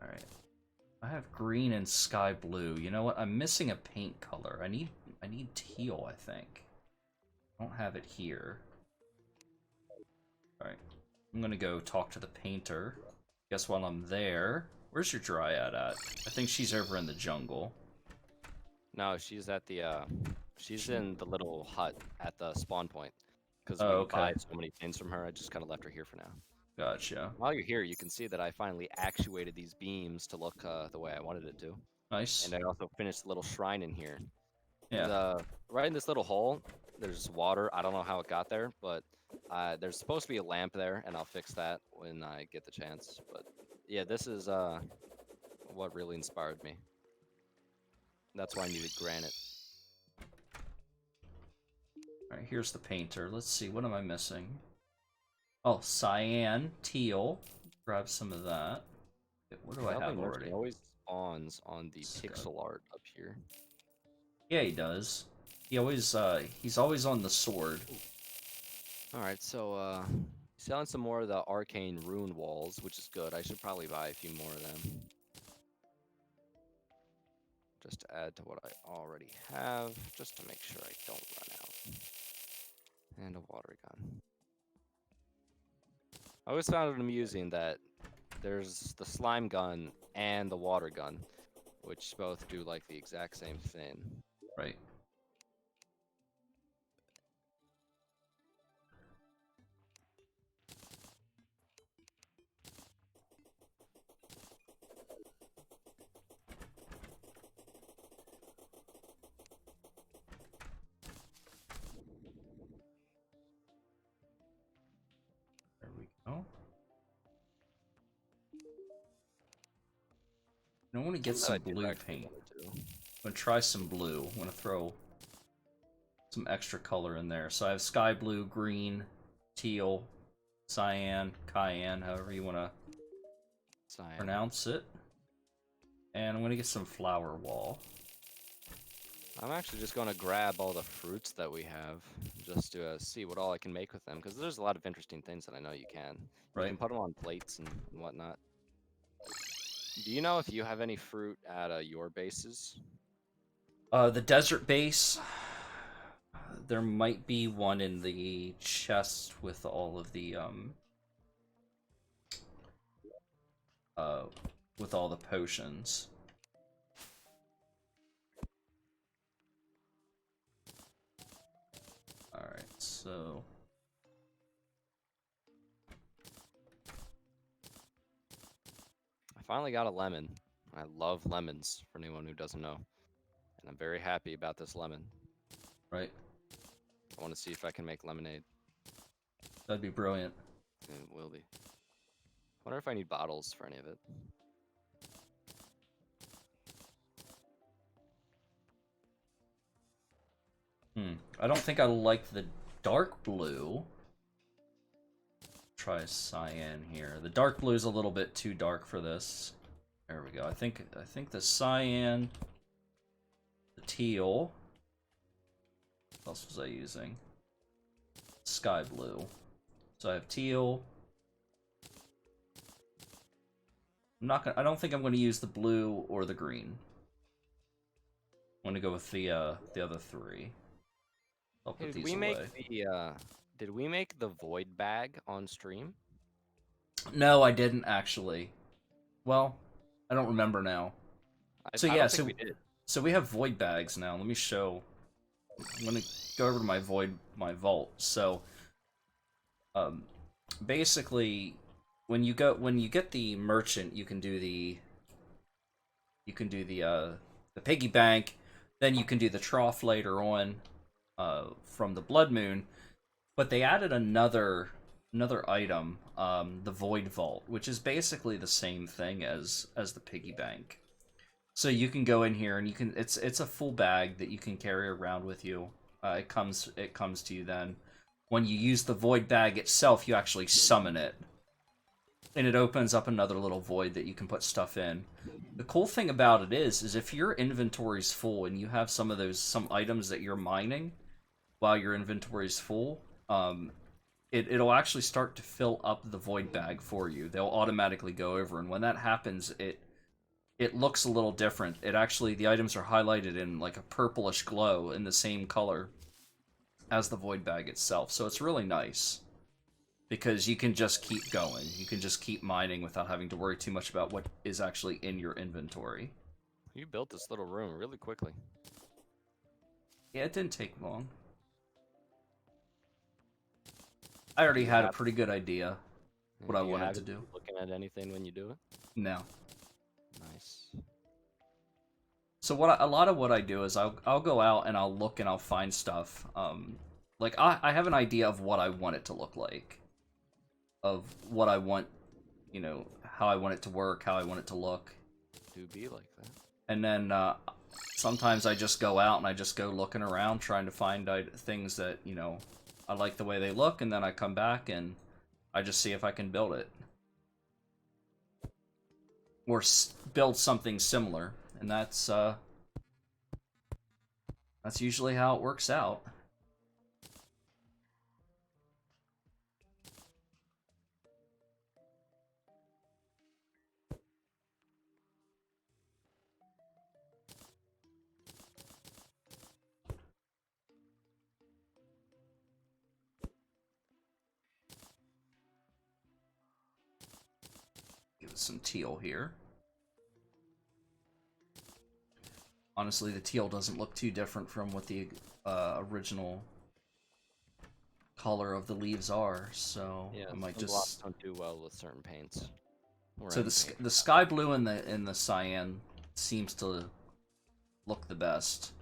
Alright. I have green and sky blue. You know what? I'm missing a paint color. I need teal, I think. I don't have it here. Alright. I'm gonna go talk to the painter. Guess while I'm there... Where's your Dryad at? I think she's over in the jungle. No, she's at the she's in the little hut at the spawn point. Because Oh, we okay. buy so many things from her, I just kind of left her here for now. Gotcha. While you're here, you can see that I finally actuated these beams to look the way I wanted it to. Nice. And I also finished the little shrine in here. Yeah. Right in this little hole, there's water. I don't know how it got there, but there's supposed to be a lamp there, and I'll fix that when I get the chance. But yeah, this is what really inspired me. That's why I needed granite. Alright, here's the painter. Let's see, what am I missing? Oh, cyan, teal. Grab some of that. What do I have already? He always spawns on the Sky. pixel art up here. Yeah, he does. He's always on the sword. Alright, so selling some more of the arcane rune walls, which is good. I should probably buy a few more of them. Just to add to what I already have, just to make sure I don't run out. And a water gun. I always found it amusing that there's the slime gun and the water gun, which both do like the exact same thing. Right. There we go. I want to get some blue paint. I'm gonna try some blue. I'm gonna throw some extra color in there. So I have sky blue, green, teal, cyan, cayenne, however you want to pronounce it. And I'm gonna get some flower wall. I'm actually just going to grab all the fruits that we have, just to see what all I can make with them, because there's a lot of interesting things that I know you can. Right. You can put them on plates and whatnot. Do you know if you have any fruit at your bases? The desert base. There might be one in the chest with all of the with all the potions. Alright, so I finally got a lemon. I love lemons, for anyone who doesn't know. And I'm very happy about this lemon. right. I want to see if I can make lemonade. That'd be brilliant. It will be. Wonder if I need bottles for any of it. I don't think I like the dark blue. Try cyan here. The dark blue is a little bit too dark for this. There we go. I think the cyan, the teal. What else was I using? Sky blue. So I have teal. I don't think I'm going to use the blue or the green. I'm going to go with the other three. I'll Hey, put these away. did we make the void bag on stream? No, I didn't actually. Well, I don't remember now. So I yeah, don't think we so did. so we have void bags now. Let me show. I'm gonna go over to my vault. So um, basically, when you get the merchant, you can do the piggy bank, then you can do the trough later on from the blood moon. But they added another item, the void vault, which is basically the same thing as the piggy bank. So you can go in here and you can it's a full bag that you can carry around with you. It comes to you then. When you use the void bag itself, you actually summon it, and it opens up another little void that you can put stuff in. The cool thing about it is if your inventory's full and you have some items that you're mining while your inventory's full, it'll actually start to fill up the void bag for you. They'll automatically go over, and when that happens, it looks a little different. It actually the items are highlighted in like a purplish glow in the same color as the void bag itself. So it's really nice because you can just keep going. You can just keep mining without having to worry too much about what is actually in your inventory. You built this little room really quickly. Yeah, it didn't take long. I already Do you had a have pretty good idea what I do you wanted have to it do. looking at anything when you do it? No. Nice. So a lot of what I do is I'll go out and I'll look and I'll find stuff. Like I have an idea of what I want it to look like, of what I want, how I want it to work, how I want it to look, Do be like that. and then sometimes I just go out and I just go looking around trying to find things that I like the way they look, and then I come back and I just see if I can build it or build something similar, and that's usually how it works out. Give it some teal here. Honestly, the teal doesn't look too different from what the original color of the leaves are, so Yeah, I might some blocks just. don't do well with certain paints. Or So any paint. the sky blue and the cyan seems to look the best.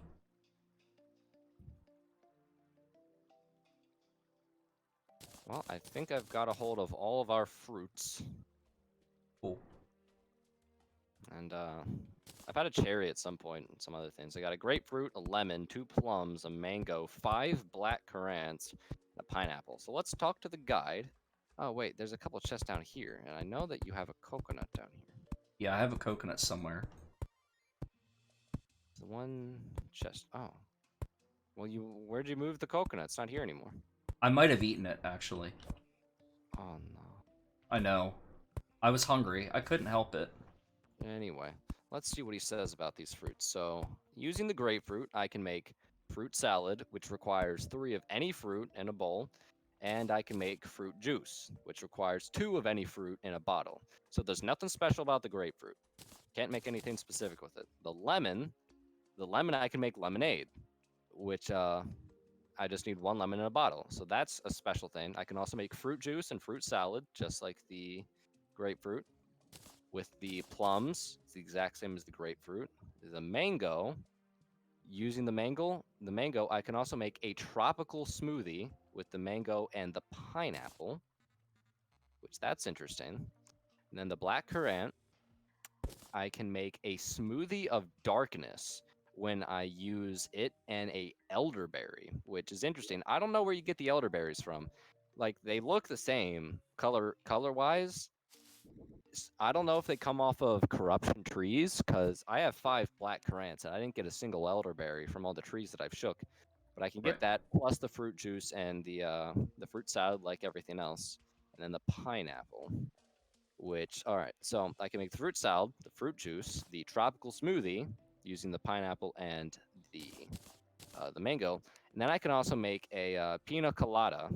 Well, I think I've got a hold of all of our fruits. Cool. And I've had a cherry at some point and some other things. I got a grapefruit, a lemon, 2 plums, a mango, 5 black currants, a pineapple. So let's talk to the guide. Oh wait, there's a couple chests down here, and I know that you have a coconut down here. Yeah, I have a coconut somewhere. The one chest. Oh, well, where'd you move the coconut? It's not here anymore. I might have eaten it actually. Oh no. I know. I was hungry. I couldn't help it. Anyway, let's see what he says about these fruits. So, using the grapefruit, I can make fruit salad, which requires 3 of any fruit in a bowl, and I can make fruit juice, which requires 2 of any fruit in a bottle. So there's nothing special about the grapefruit. Can't make anything specific with it. The lemon I can make lemonade, which I just need 1 lemon in a bottle. So that's a special thing. I can also make fruit juice and fruit salad, just like the grapefruit. With the plums, it's the exact same as the grapefruit. The mango, using the mango, I can also make a tropical smoothie with the mango and the pineapple, which that's interesting. And then the black currant, I can make a smoothie of darkness when I use it and a elderberry, which is interesting. I don't know where you get the elderberries from. Like they look the same color wise, I don't know if they come off of corruption trees because I have 5 black currants and I didn't get a single elderberry from all the trees that I've shook. But I can Right. get that plus the fruit juice and the fruit salad like everything else, and then the pineapple. Which all right, so I can make the fruit salad, the fruit juice, the tropical smoothie using the pineapple and the mango, And then I can also make a pina colada,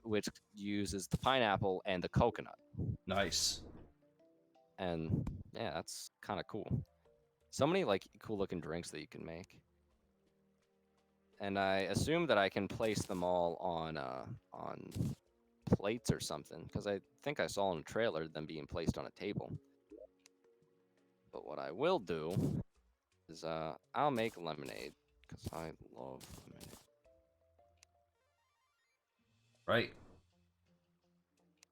which uses the pineapple and the coconut. Nice. And yeah, that's kind of cool. So many like cool looking drinks that you can make. And I assume that I can place them all on plates or something, because I think I saw in a trailer them being placed on a table. But what I will do is I'll make lemonade because I love lemonade. Right.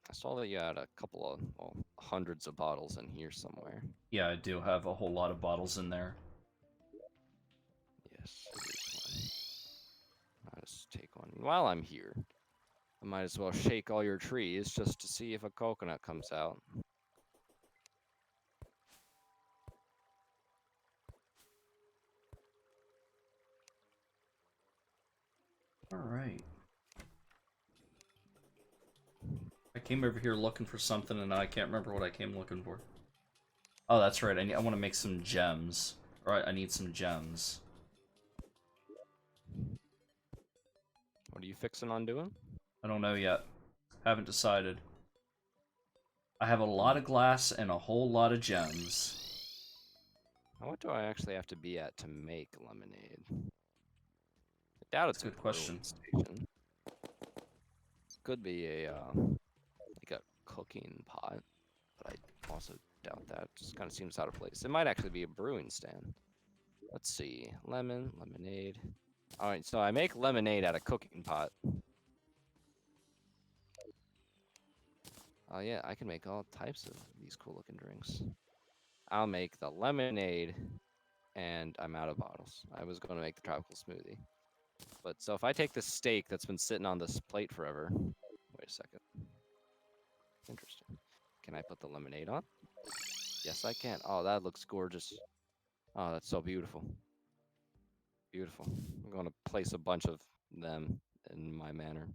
I saw that you had a couple of hundreds of bottles in here somewhere. Yeah, I do have a whole lot of bottles in there. Yes, here's one. I'll just take one. While I'm here, I might as well shake all your trees just to see if a coconut comes out. All right. I came over here looking for something, and I can't remember what I came looking for. Oh, that's right. I want to make some gems. All right, I need some gems. What are you fixing on doing? I don't know yet. Haven't decided. I have a lot of glass and a whole lot of gems. What do I actually have to be at to make lemonade? I doubt it's That's a a good question. brewing station. Could be a like a cooking pot, but I also doubt that. Just kind of seems out of place. It might actually be a brewing stand. Let's see. Lemonade. All right, so I make lemonade out of cooking pot. Oh yeah, I can make all types of these cool looking drinks. I'll make the lemonade, and I'm out of bottles. I was going to make the tropical smoothie. But so if I take this steak that's been sitting on this plate forever, wait a second. Interesting. Can I put the lemonade on? Yes, I can. Oh, that looks gorgeous. Oh, that's so beautiful. Beautiful. I'm going to place a bunch of them in my manner.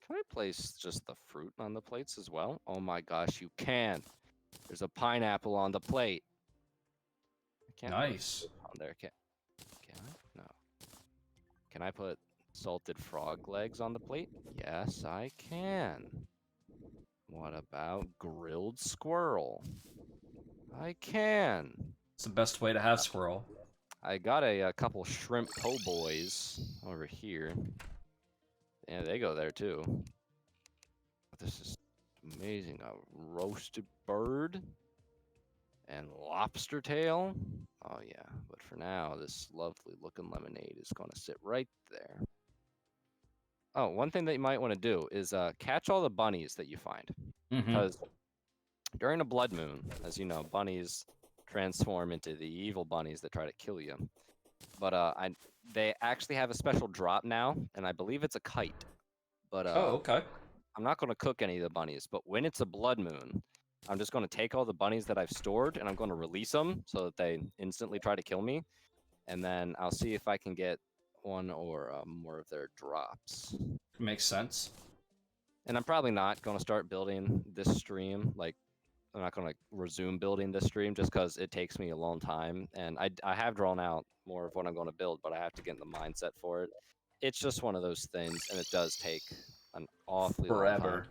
Can I place just the fruit on the plates as well? Oh my gosh, you can. There's a pineapple on the plate. I can't Nice. put on there. Can I? No. Can I put salted frog legs on the plate? Yes, I can. What about grilled squirrel? I can. It's the best way to have squirrel. I got a couple shrimp po' boys over here. Yeah, they go there too. This is amazing. A roasted bird and lobster tail. Oh yeah, but for now, this lovely looking lemonade is going to sit right there. Oh, one thing that you might want to do is catch all the bunnies that you find. Mm-hmm. Because during a blood moon, as you know, bunnies transform into the evil bunnies that try to kill you. But they actually have a special drop now, and I believe it's a kite. But Oh, okay. I'm not going to cook any of the bunnies. But when it's a blood moon, I'm just going to take all the bunnies that I've stored, and I'm going to release them so that they instantly try to kill me. And then I'll see if I can get one or more of their drops. Makes sense. And I'm probably not going to start building this stream. Like, I'm not going to resume building this stream just because it takes me a long time. And I have drawn out more of what I'm going to build, but I have to get in the mindset for it. It's just one of those things, and it does take an awfully long time. Forever.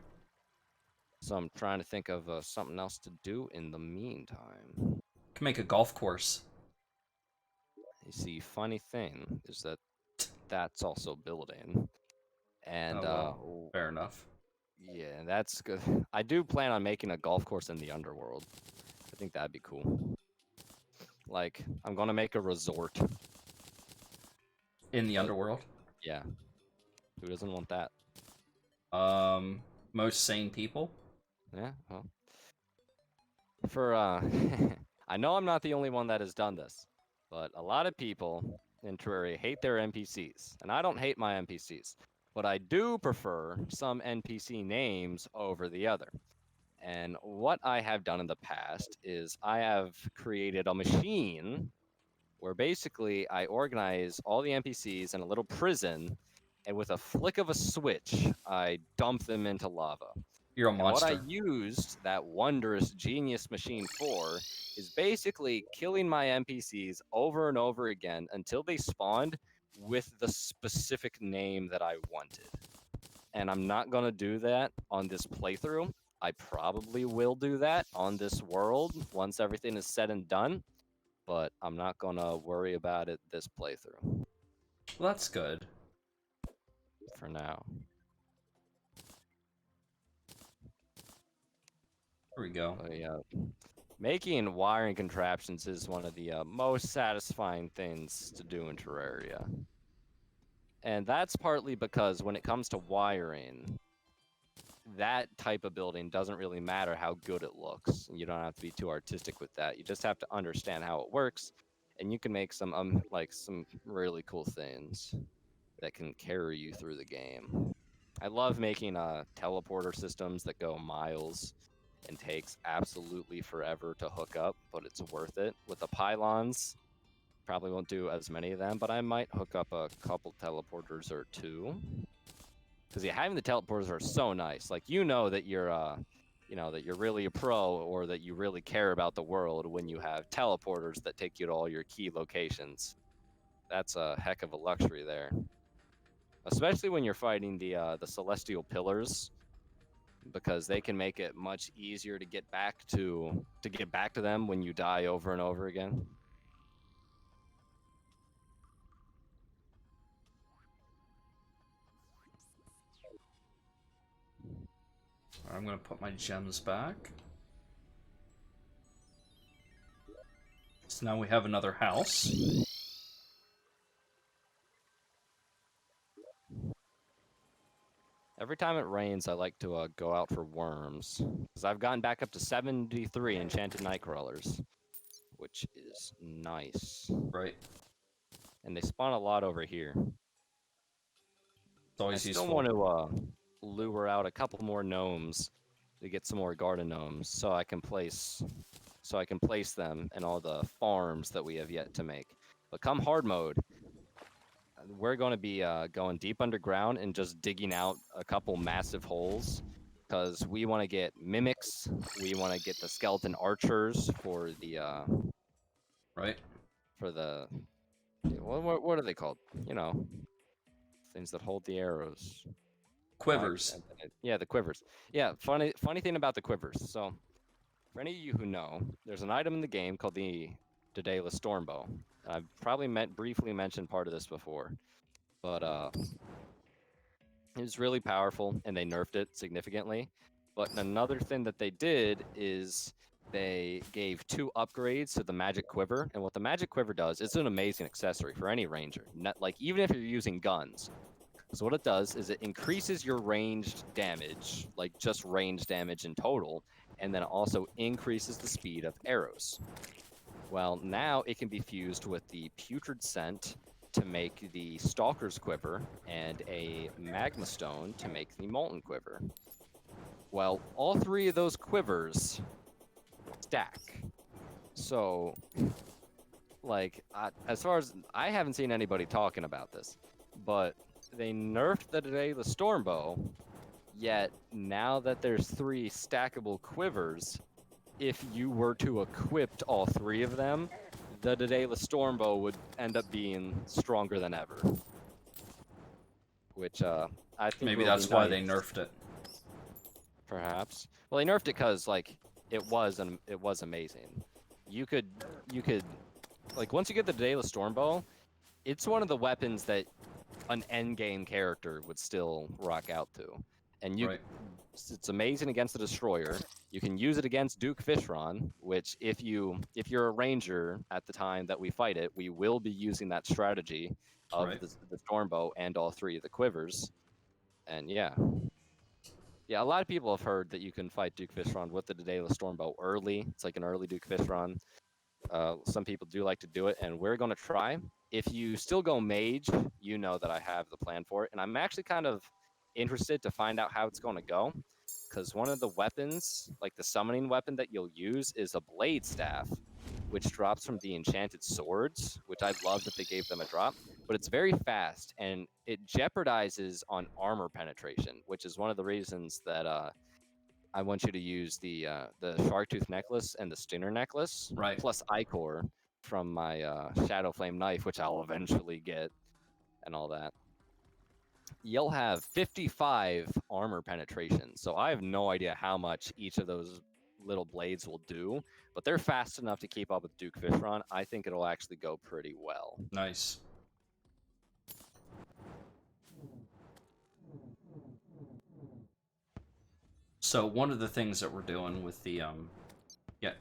So I'm trying to think of something else to do in the meantime. Can make a golf course. You see, funny thing is that that's also building. And Oh, well, fair enough. yeah, that's good. I do plan on making a golf course in the underworld. I think that'd be cool. Like, I'm gonna make a resort. In the underworld. Yeah. Who doesn't want that? Most sane people. Yeah, well. For I know I'm not the only one that has done this, but a lot of people in Terraria hate their NPCs, and I don't hate my NPCs, but I do prefer some NPC names over the other. And what I have done in the past is I have created a machine where basically I organize all the NPCs in a little prison, and with a flick of a switch, I dump them into lava. You're a And what I monster. used that wondrous genius machine for is basically killing my NPCs over and over again until they spawned with the specific name that I wanted. And I'm not going to do that on this playthrough. I probably will do that on this world once everything is said and done, but I'm not going to worry about it this playthrough Well, that's good. for now. Here we go. But yeah, making wiring contraptions is one of the most satisfying things to do in Terraria. And that's partly because when it comes to wiring, that type of building doesn't really matter how good it looks. You don't have to be too artistic with that. You just have to understand how it works, and you can make some some really cool things that can carry you through the game. I love making teleporter systems that go miles and takes absolutely forever to hook up, but it's worth it. With the pylons, probably won't do as many of them, but I might hook up a couple teleporters or two. Because yeah, having the teleporters are so nice. Like you know that you're that you're really a pro or that you really care about the world when you have teleporters that take you to all your key locations. That's a heck of a luxury there. Especially when you're fighting the celestial pillars, because they can make it much easier to get back to them when you die over and over again. I'm gonna put my gems back. So now we have another house. Every time it rains, I like to go out for worms, because I've gotten back up to 73 enchanted nightcrawlers, which is nice. Right. And they spawn a lot over here. It's I always still useful. want to lure out a couple more gnomes to get some more garden gnomes, so I can place them in all the farms that we have yet to make. But come hard mode, we're going to be going deep underground and just digging out a couple massive holes, because we want to get mimics. We want to get the skeleton archers for the Right. what are they called? You know, things that hold the arrows. Quivers. Yeah, the quivers. Yeah, funny thing about the quivers. So, for any of you who know, there's an item in the game called the Daedalus Stormbow. I've probably briefly mentioned part of this before, but it was really powerful, and they nerfed it significantly. But another thing that they did is they gave 2 upgrades to the magic quiver, and what the magic quiver does, it's an amazing accessory for any ranger. Not, like even if you're using guns. So what it does is it increases your ranged damage, like just range damage in total, and then it also increases the speed of arrows. Well, now it can be fused with the putrid scent to make the Stalker's Quiver and a Magma Stone to make the Molten Quiver. Well, all 3 of those quivers stack. So, like, as far as I haven't seen anybody talking about this, but they nerfed the Daedalus Stormbow, yet now that there's 3 stackable quivers, if you were to equip all 3 of them, the Daedalus Stormbow would end up being stronger than ever. Which I think Maybe will that's be why nice, they nerfed it. perhaps. Well, they nerfed it because like it was amazing. You could like once you get the Daedalus Stormbow, it's one of the weapons that an end game character would still rock out to, and Right. it's amazing against the destroyer. You can use it against Duke Fishron, which if you're a ranger at the time that we fight it, we will be using that strategy of Right. the Stormbow and all 3 of the quivers. And yeah, a lot of people have heard that you can fight Duke Fishron with the Daedalus Stormbow early. It's like an early Duke Fishron. Some people do like to do it, and we're going to try. If you still go mage, you know that I have the plan for it, and I'm actually kind of interested to find out how it's going to go, because one of the weapons, like the summoning weapon that you'll use, is a blade staff, which drops from the enchanted swords, which I love that they gave them a drop, but it's very fast, and it jeopardizes on armor penetration, which is one of the reasons that I want you to use the shark tooth necklace and the stinger necklace, Right. plus ichor from my shadow flame knife, which I'll eventually get, and all that. You'll have 55 armor penetration. So I have no idea how much each of those little blades will do, but they're fast enough to keep up with Duke Fishron. I think it'll actually go pretty well. Nice. So one of the things that we're doing with the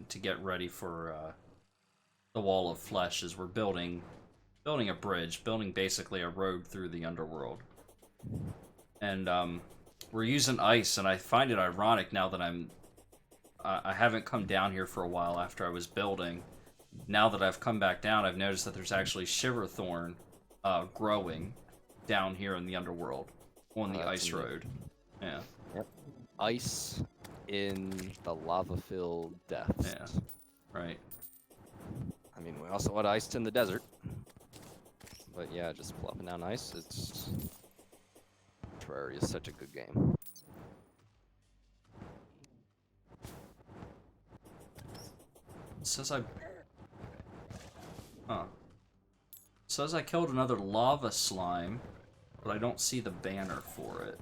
to get ready for the Wall of Flesh is we're building a bridge, building basically a road through the underworld. And we're using ice, and I find it ironic now that I haven't come down here for a while after I was building. Now that I've come back down, I've noticed that there's actually Shiverthorn growing down here in the underworld on the ice road. Yeah. Yep. Ice in the lava-filled depths. Yeah. Right. I mean, we also had ice in the desert. But yeah, just plopping down ice, it's... Terraria is such a good game. It says I... Huh. It says I killed another lava slime, but I don't see the banner for it.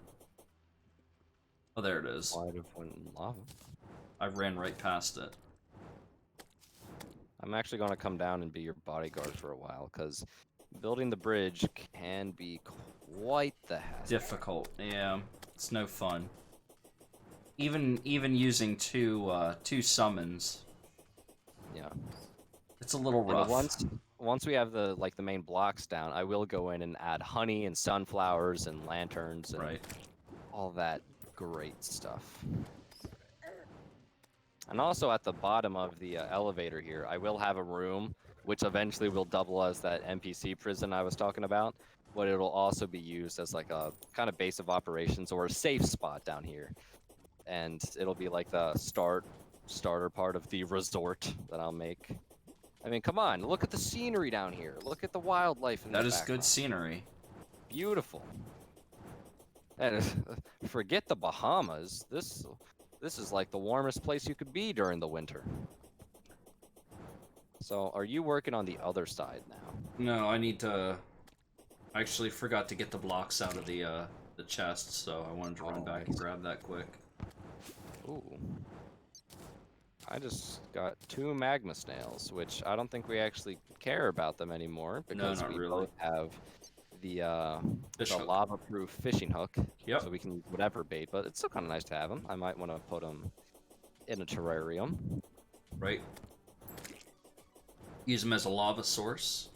Oh, there it is. Why have went in lava? I ran right past it. I'm actually going to come down and be your bodyguard for a while, because building the bridge can be quite the hassle. Difficult, yeah. It's no fun. Even using two summons. Yeah. It's a little And rough. once we have the main blocks down, I will go in and add honey and sunflowers and lanterns and all that great stuff. And also at the bottom of the elevator here, I will have a room which eventually will double as that NPC prison I was talking about, but it'll also be used as like a kind of base of operations or a safe spot down here. And it'll be like the starter part of the resort that I'll make. I mean, come on, look at the scenery down here. Look at the wildlife in the background. That is good scenery. Beautiful. And forget the Bahamas. This is like the warmest place you could be during the winter. So, are you working on the other side now? No, I need to... I actually forgot to get the blocks out of the chest, so I wanted to run back and grab that quick. Ooh. I just got 2 magma snails, which I don't think we actually care about them anymore because we both have the lava-proof fishing hook, so we can use whatever bait. But it's still kind of nice to have them. I might want to put them in a terrarium. Right. Use them as a lava source.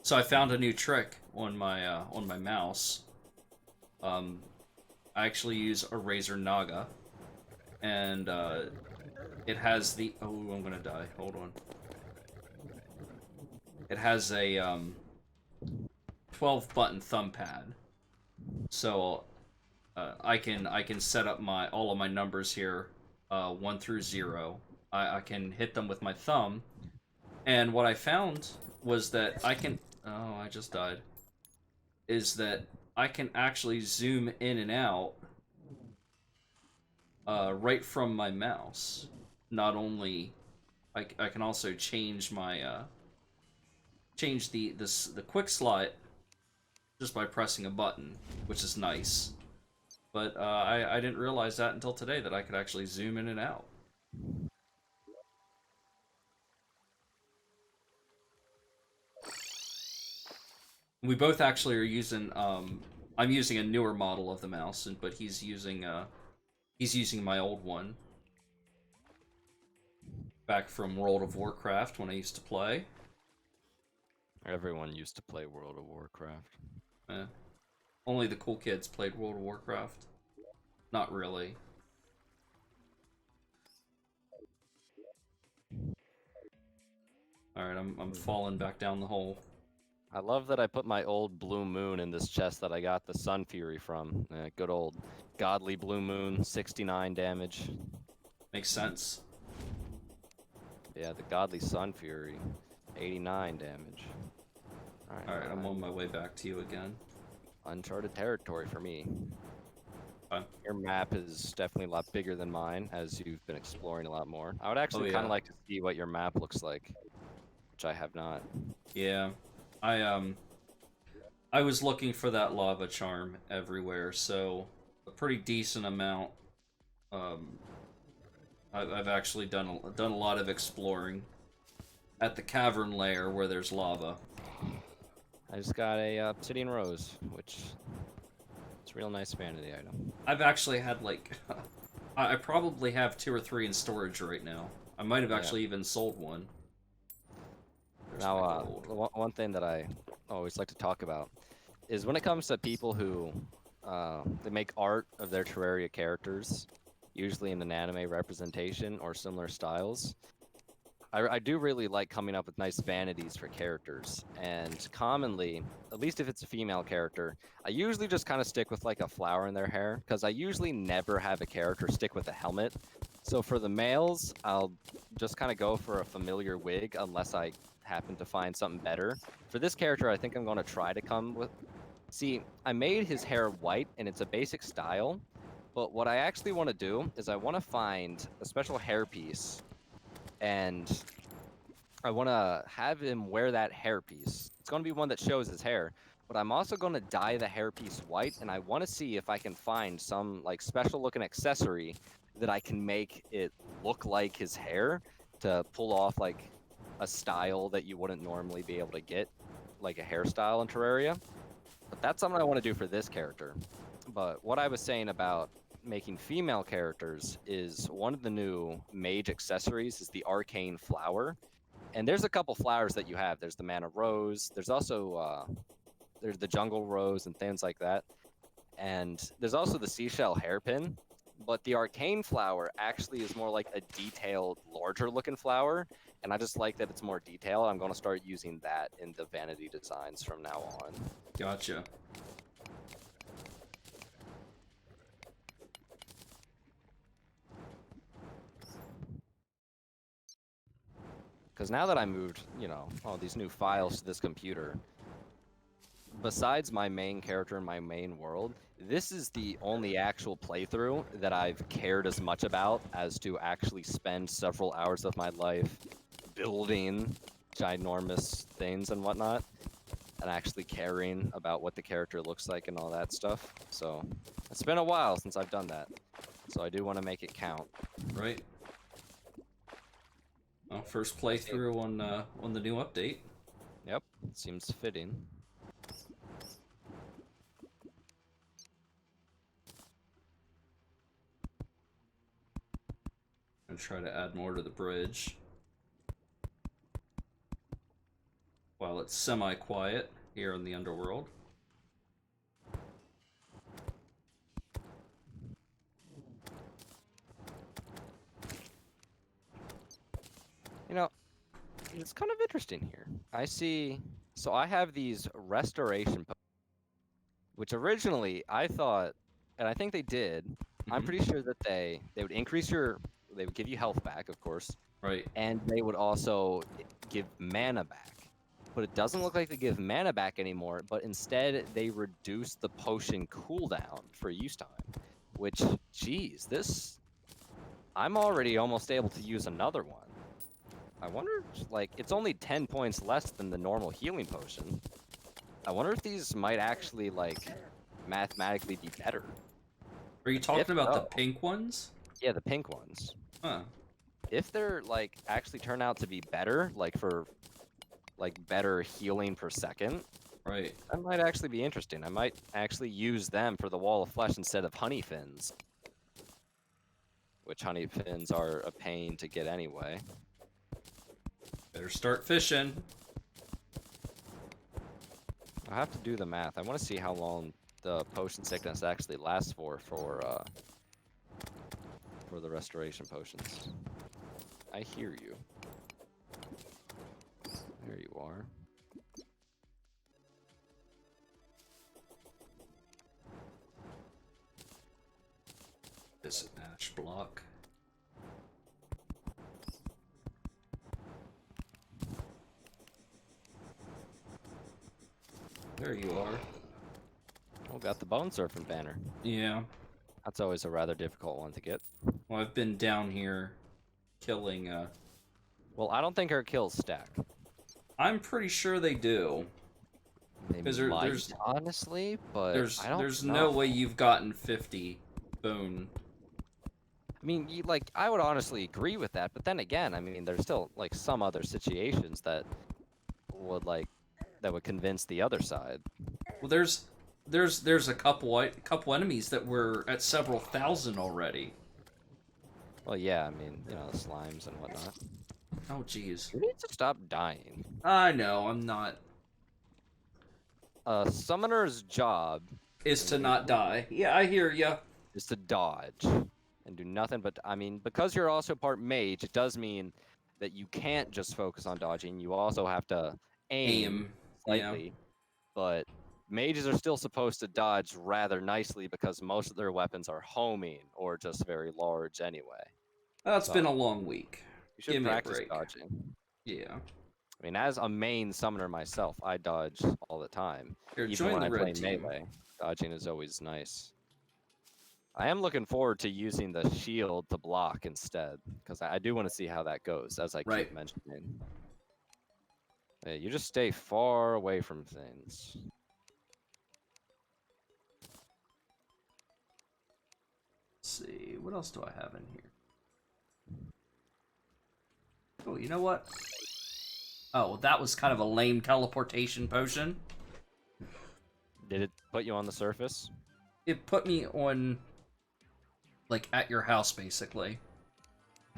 So I found a new trick on my mouse. I actually use a Razor Naga, and it has the I'm gonna die. Hold on. It has a 12-button thumb pad, so I can set up all of my numbers here, 1 through 0. I can hit them with my thumb, and what I found was that I can. Oh, I just died. Is that I can actually zoom in and out right from my mouse. Not only, I can also change my change the quick slot just by pressing a button, which is nice. But I didn't realize that until today, that I could actually zoom in and out. We both actually are using. I'm using a newer model of the mouse, but he's using my old one back from World of Warcraft when I used to play. Everyone used to play World of Warcraft. Yeah. Only the cool kids played World of Warcraft. Not really. All right, I'm falling back down the hole. I love that I put my old Blue Moon in this chest that I got the Sun Fury from. Good old Godly Blue Moon, 69 damage. Makes sense. Yeah, the Godly Sun Fury, 89 damage. Alright, I'm on my way back to you again. Uncharted territory for me. Fine. Your map is definitely a lot bigger than mine, as you've been exploring a lot more. I would actually Oh, kind yeah. of like to see what your map looks like, which I have not. Yeah. I was looking for that lava charm everywhere, so a pretty decent amount. Um, I've actually done a lot of exploring at the cavern layer where there's lava. I just got a obsidian rose, which it's a real nice vanity item. I've actually had like I probably have 2 or 3 in storage right now. I might have Yeah. actually even sold one. There's my Now, gold. one thing that I always like to talk about is when it comes to people who they make art of their Terraria characters, usually in an anime representation or similar styles. I do really like coming up with nice vanities for characters, and commonly, at least if it's a female character, I usually just kind of stick with like a flower in their hair, because I usually never have a character stick with a helmet. So for the males, I'll just kind of go for a familiar wig unless I happen to find something better. For this character, I think I'm going to try to come with... See, I made his hair white, and it's a basic style, but what I actually want to do is I want to find a special hairpiece, and I want to have him wear that hairpiece. It's going to be one that shows his hair, but I'm also going to dye the hairpiece white, and I want to see if I can find some like special looking accessory that I can make it look like his hair to pull off like a style that you wouldn't normally be able to get, like a hairstyle in Terraria. But that's something I want to do for this character. But what I was saying about making female characters is one of the new mage accessories is the arcane flower. And there's a couple flowers that you have. There's the mana rose. There's also there's the jungle rose and things like that. And there's also the seashell hairpin. But the arcane flower actually is more like a detailed, larger looking flower. And I just like that it's more detailed. I'm going to start using that in the vanity designs from now on. Gotcha. Because now that I moved, you know, all these new files to this computer, besides my main character and my main world, this is the only actual playthrough that I've cared as much about as to actually spend several hours of my life building ginormous things and whatnot, and actually caring about what the character looks like and all that stuff. So it's been a while since I've done that. So I do want to make it count. Right. Well, first playthrough on the new update. Yep, seems fitting. And try to add more to the bridge. While it's semi-quiet here in the underworld. You know, it's kind of interesting here. I see, so I have these restoration which originally I thought, and I think they did, I'm pretty sure that they would increase your, they would give you health back, of course, Right. and they would also give mana back. But it doesn't look like they give mana back anymore, but instead they reduce the potion cooldown for use time, which, geez, this, I'm already almost able to use another one. I wonder, like, it's only 10 points less than the normal healing potion. I wonder if these might actually, like, mathematically be better. Are you talking about the so- pink ones? Yeah, the pink ones. Huh. If they're, like, actually turn out to be better, like, for, like, better healing per second, Right. that might actually be interesting. I might actually use them for the Wall of Flesh instead of honey fins. Which honey fins are a pain to get anyway. Better start fishing. I have to do the math. I want to see how long the potion sickness actually lasts for the restoration potions. I hear you. There you are. This is an ash block. there you are. Oh, got the bone surfing banner. Yeah. That's always a rather difficult one to get. Well, I've been down here killing, Well, I don't think our kills stack. I'm pretty sure they do. They Because might, honestly, but I don't there's no know. way you've gotten 50 boon. I mean, I would honestly agree with that, but then again, I mean, there's still like some other situations that would convince the other side. Well, there's a couple enemies that were at several thousand already. Well, yeah, I mean, you know, the slimes and whatnot. Oh, jeez. You need to stop dying. I know, I'm not. A summoner's job Is in to League not die. Yeah, I hear ya. is to dodge and do nothing but, I mean, because you're also part mage, it does mean that you can't just focus on dodging. You also have to aim Yeah. slightly, but mages are still supposed to dodge rather nicely because most of their weapons are homing or just very large anyway. That's So been a long week. you should Give me a practice break. dodging. Yeah. I mean, as a main summoner myself, I dodge all the time. Here, Even join when the I play red team. melee, dodging is always nice. I am looking forward to using the shield to block instead, because I do want to see how that goes, as I Right. keep mentioning. Hey, you just stay far away from things. Let's see, what else do I have in here? Oh, you know what? Oh, well, that was kind of a lame teleportation potion. Did it put you on the surface? It put me on, like, at your house, basically.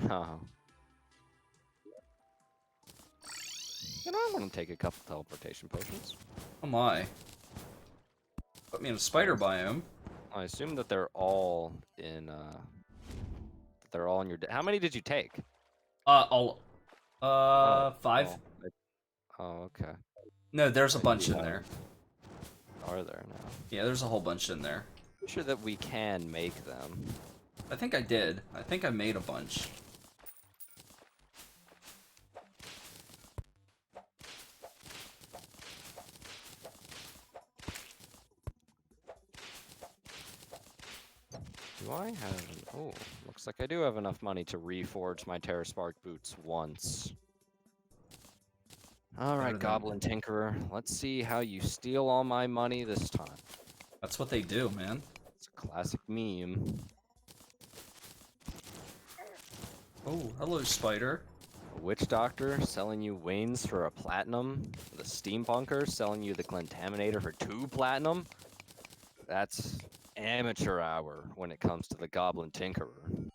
Oh. You know, I want to take a couple teleportation potions. Oh my. Put me in a spider biome. I assume that they're all in, your... How many did you take? All, Oh, 5. well, oh, okay. No, there's a I bunch do in have- there. Are there now? Yeah, there's a whole bunch in there. I'm sure that we can make them. I think I did. I think I made a bunch. Do I have... Oh, looks like I do have enough money to reforge my Terra Spark boots once. Better Alright, than- Goblin Tinkerer. Let's see how you steal all my money this time. That's what they do, man. It's a classic meme. Oh, hello, spider. A witch doctor selling you wings for a platinum. The steampunker selling you the contaminator for 2 platinum. That's amateur hour when it comes to the Goblin Tinkerer.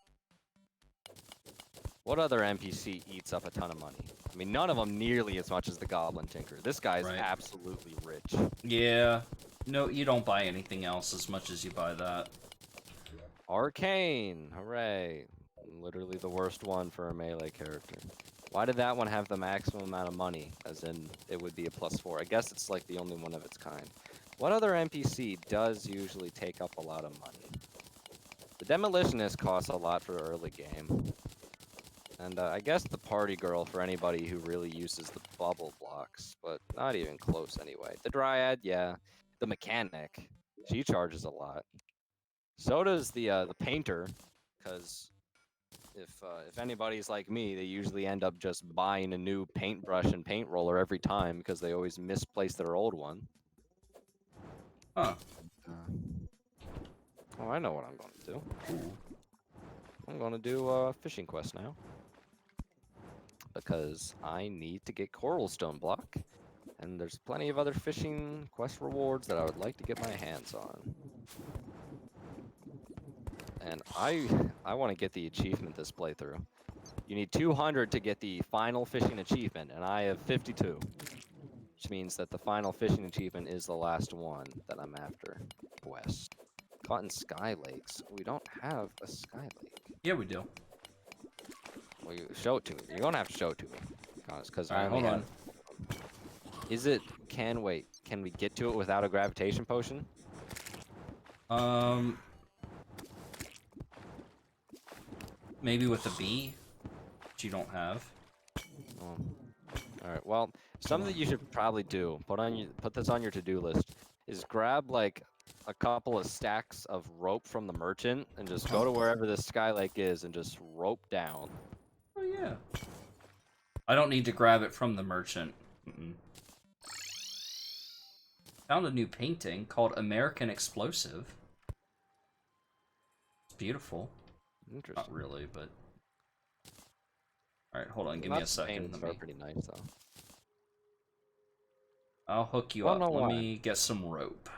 What other NPC eats up a ton of money? I mean, none of them nearly as much as the Goblin Tinkerer. This guy's Right. absolutely rich. Yeah. No, you don't buy anything else as much as you buy that. Arcane! Hooray. Literally the worst one for a melee character. Why did that one have the maximum amount of money? As in, it would be a +4. I guess it's like the only one of its kind. What other NPC does usually take up a lot of money? The Demolitionist costs a lot for early game. And I guess the Party Girl for anybody who really uses the bubble blocks, but not even close anyway. The Dryad, yeah. The Mechanic, she charges a lot. So does the Painter, because if anybody's like me, they usually end up just buying a new paintbrush and paint roller every time because they always misplace their old one. Huh. Oh, I know what I'm going to do. Ooh. I'm going to do a fishing quest now. Because I need to get Coralstone Block. And there's plenty of other fishing quest rewards that I would like to get my hands on. And I want to get the achievement this playthrough. You need 200 to get the final fishing achievement, and I have 52. Which means that the final fishing achievement is the last one that I'm after. West. Caught in Sky Lakes. We don't have a Sky Lake. Yeah, we do. Well, you show it to me. You're gonna have to show it to me. Honest, because Alright, hold on. Is it? Can we get to it without a gravitation potion? Maybe with a bee, which you don't have. Oh. All right. Well, Something that you should probably do, put this on your to-do list, is grab like a couple of stacks of rope from the merchant and just go to wherever this sky lake is and just rope down. Oh yeah. I don't need to grab it from the merchant. Found a new painting called American Explosive. It's beautiful. Interesting. Not really, but... Alright, hold on, give me a second. Paintings are pretty nice though. I'll hook you Don't up. know Let why. me get some rope.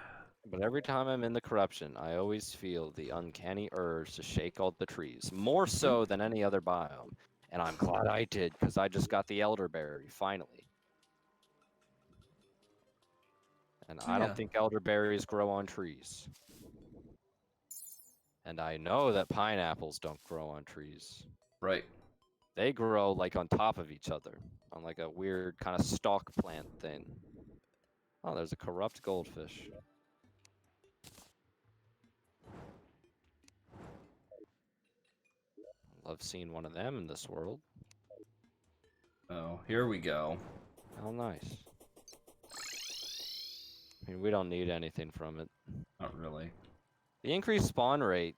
But every time I'm in the corruption, I always feel the uncanny urge to shake all the trees, more so than any other biome. And I'm glad I did, because I just got the elderberry, finally. And I don't Yeah. think elderberries grow on trees. And I know that pineapples don't grow on trees. Right. They grow like on top of each other, on like a weird kind of stalk plant thing. Oh, there's a corrupt goldfish. Love seeing one of them in this world. Oh, here we go. How nice. I mean, we don't need anything from it. Not really. The increased spawn rate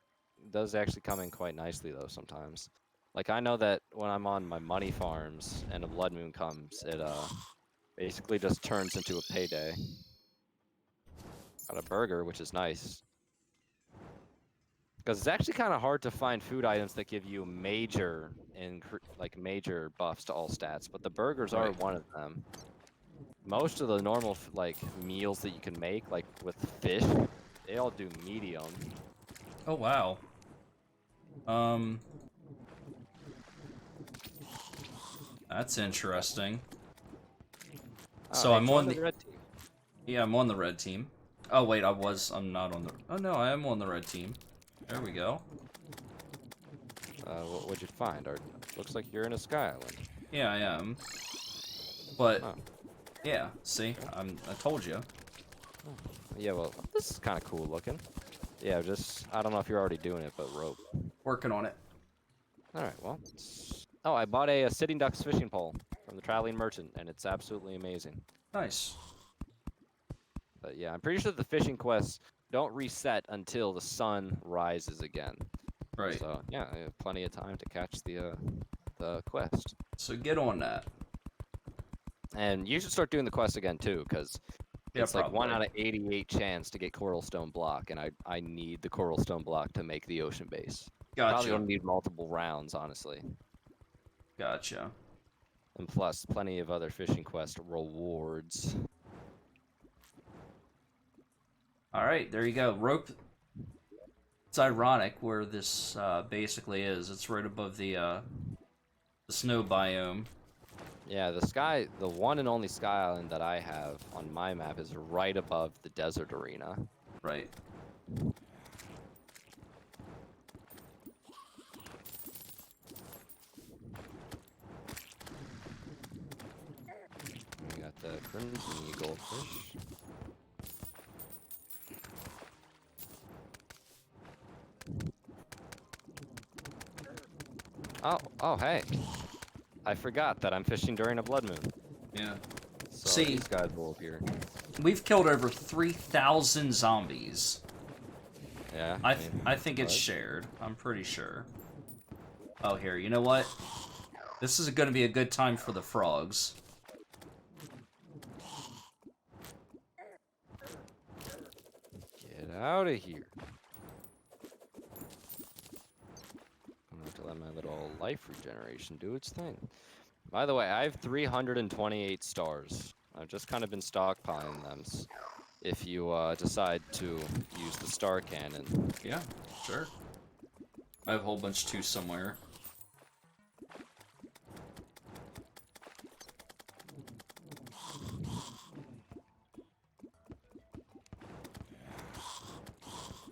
does actually come in quite nicely, though, sometimes. Like, I know that when I'm on my money farms and a blood moon comes, it basically just turns into a payday. Got a burger, which is nice. Because it's actually kind of hard to find food items that give you major buffs to all stats, but the burgers are one of them. Most of the normal meals that you can make, like with fish, they all do medium. Oh, wow. That's interesting. Oh, So hey, I'm join on the... red team. Yeah, I'm on the red team. Oh, wait, I'm not on the... Oh, no, I am on the red team. There we go. What'd you find? Looks like you're in a sky island. Yeah, I am. But... Oh. Yeah, see? I told you. Yeah, well, this is kind of cool looking. Yeah, I don't know if you're already doing it, but rope. Working on it. Alright, well. Oh, I bought a sitting ducks fishing pole from the traveling merchant, and it's absolutely amazing. Nice. But yeah, I'm pretty sure the fishing quests don't reset until the sun rises again. Right. So, yeah, I have plenty of time to catch the quest. So get on that. And you should start doing the quest again, too, because it's like 1 out of 88 chance to get coral stone block, and I need the coral stone block to make the ocean base. Gotcha. Probably gonna need multiple rounds, honestly. Gotcha. And plus, plenty of other fishing quest rewards. Alright, there you go. Rope. It's ironic where this basically is. It's right above the snow biome. Yeah, the one and only sky island that I have on my map is right above the desert arena. Right. We got the crimson goldfish. Oh, hey. I forgot that I'm fishing during a blood moon. Yeah. So See, these guys will appear. We've killed over 3,000 zombies. Yeah. I think it's shared. I'm pretty sure. Oh, here. You know what? This is going to be a good time for the frogs. Get out of here. I'm going to let my little life regeneration do its thing. By the way, I have 328 stars. I've just kind of been stockpiling them. If you decide to use the star cannon. Yeah, sure. I have a whole bunch too somewhere.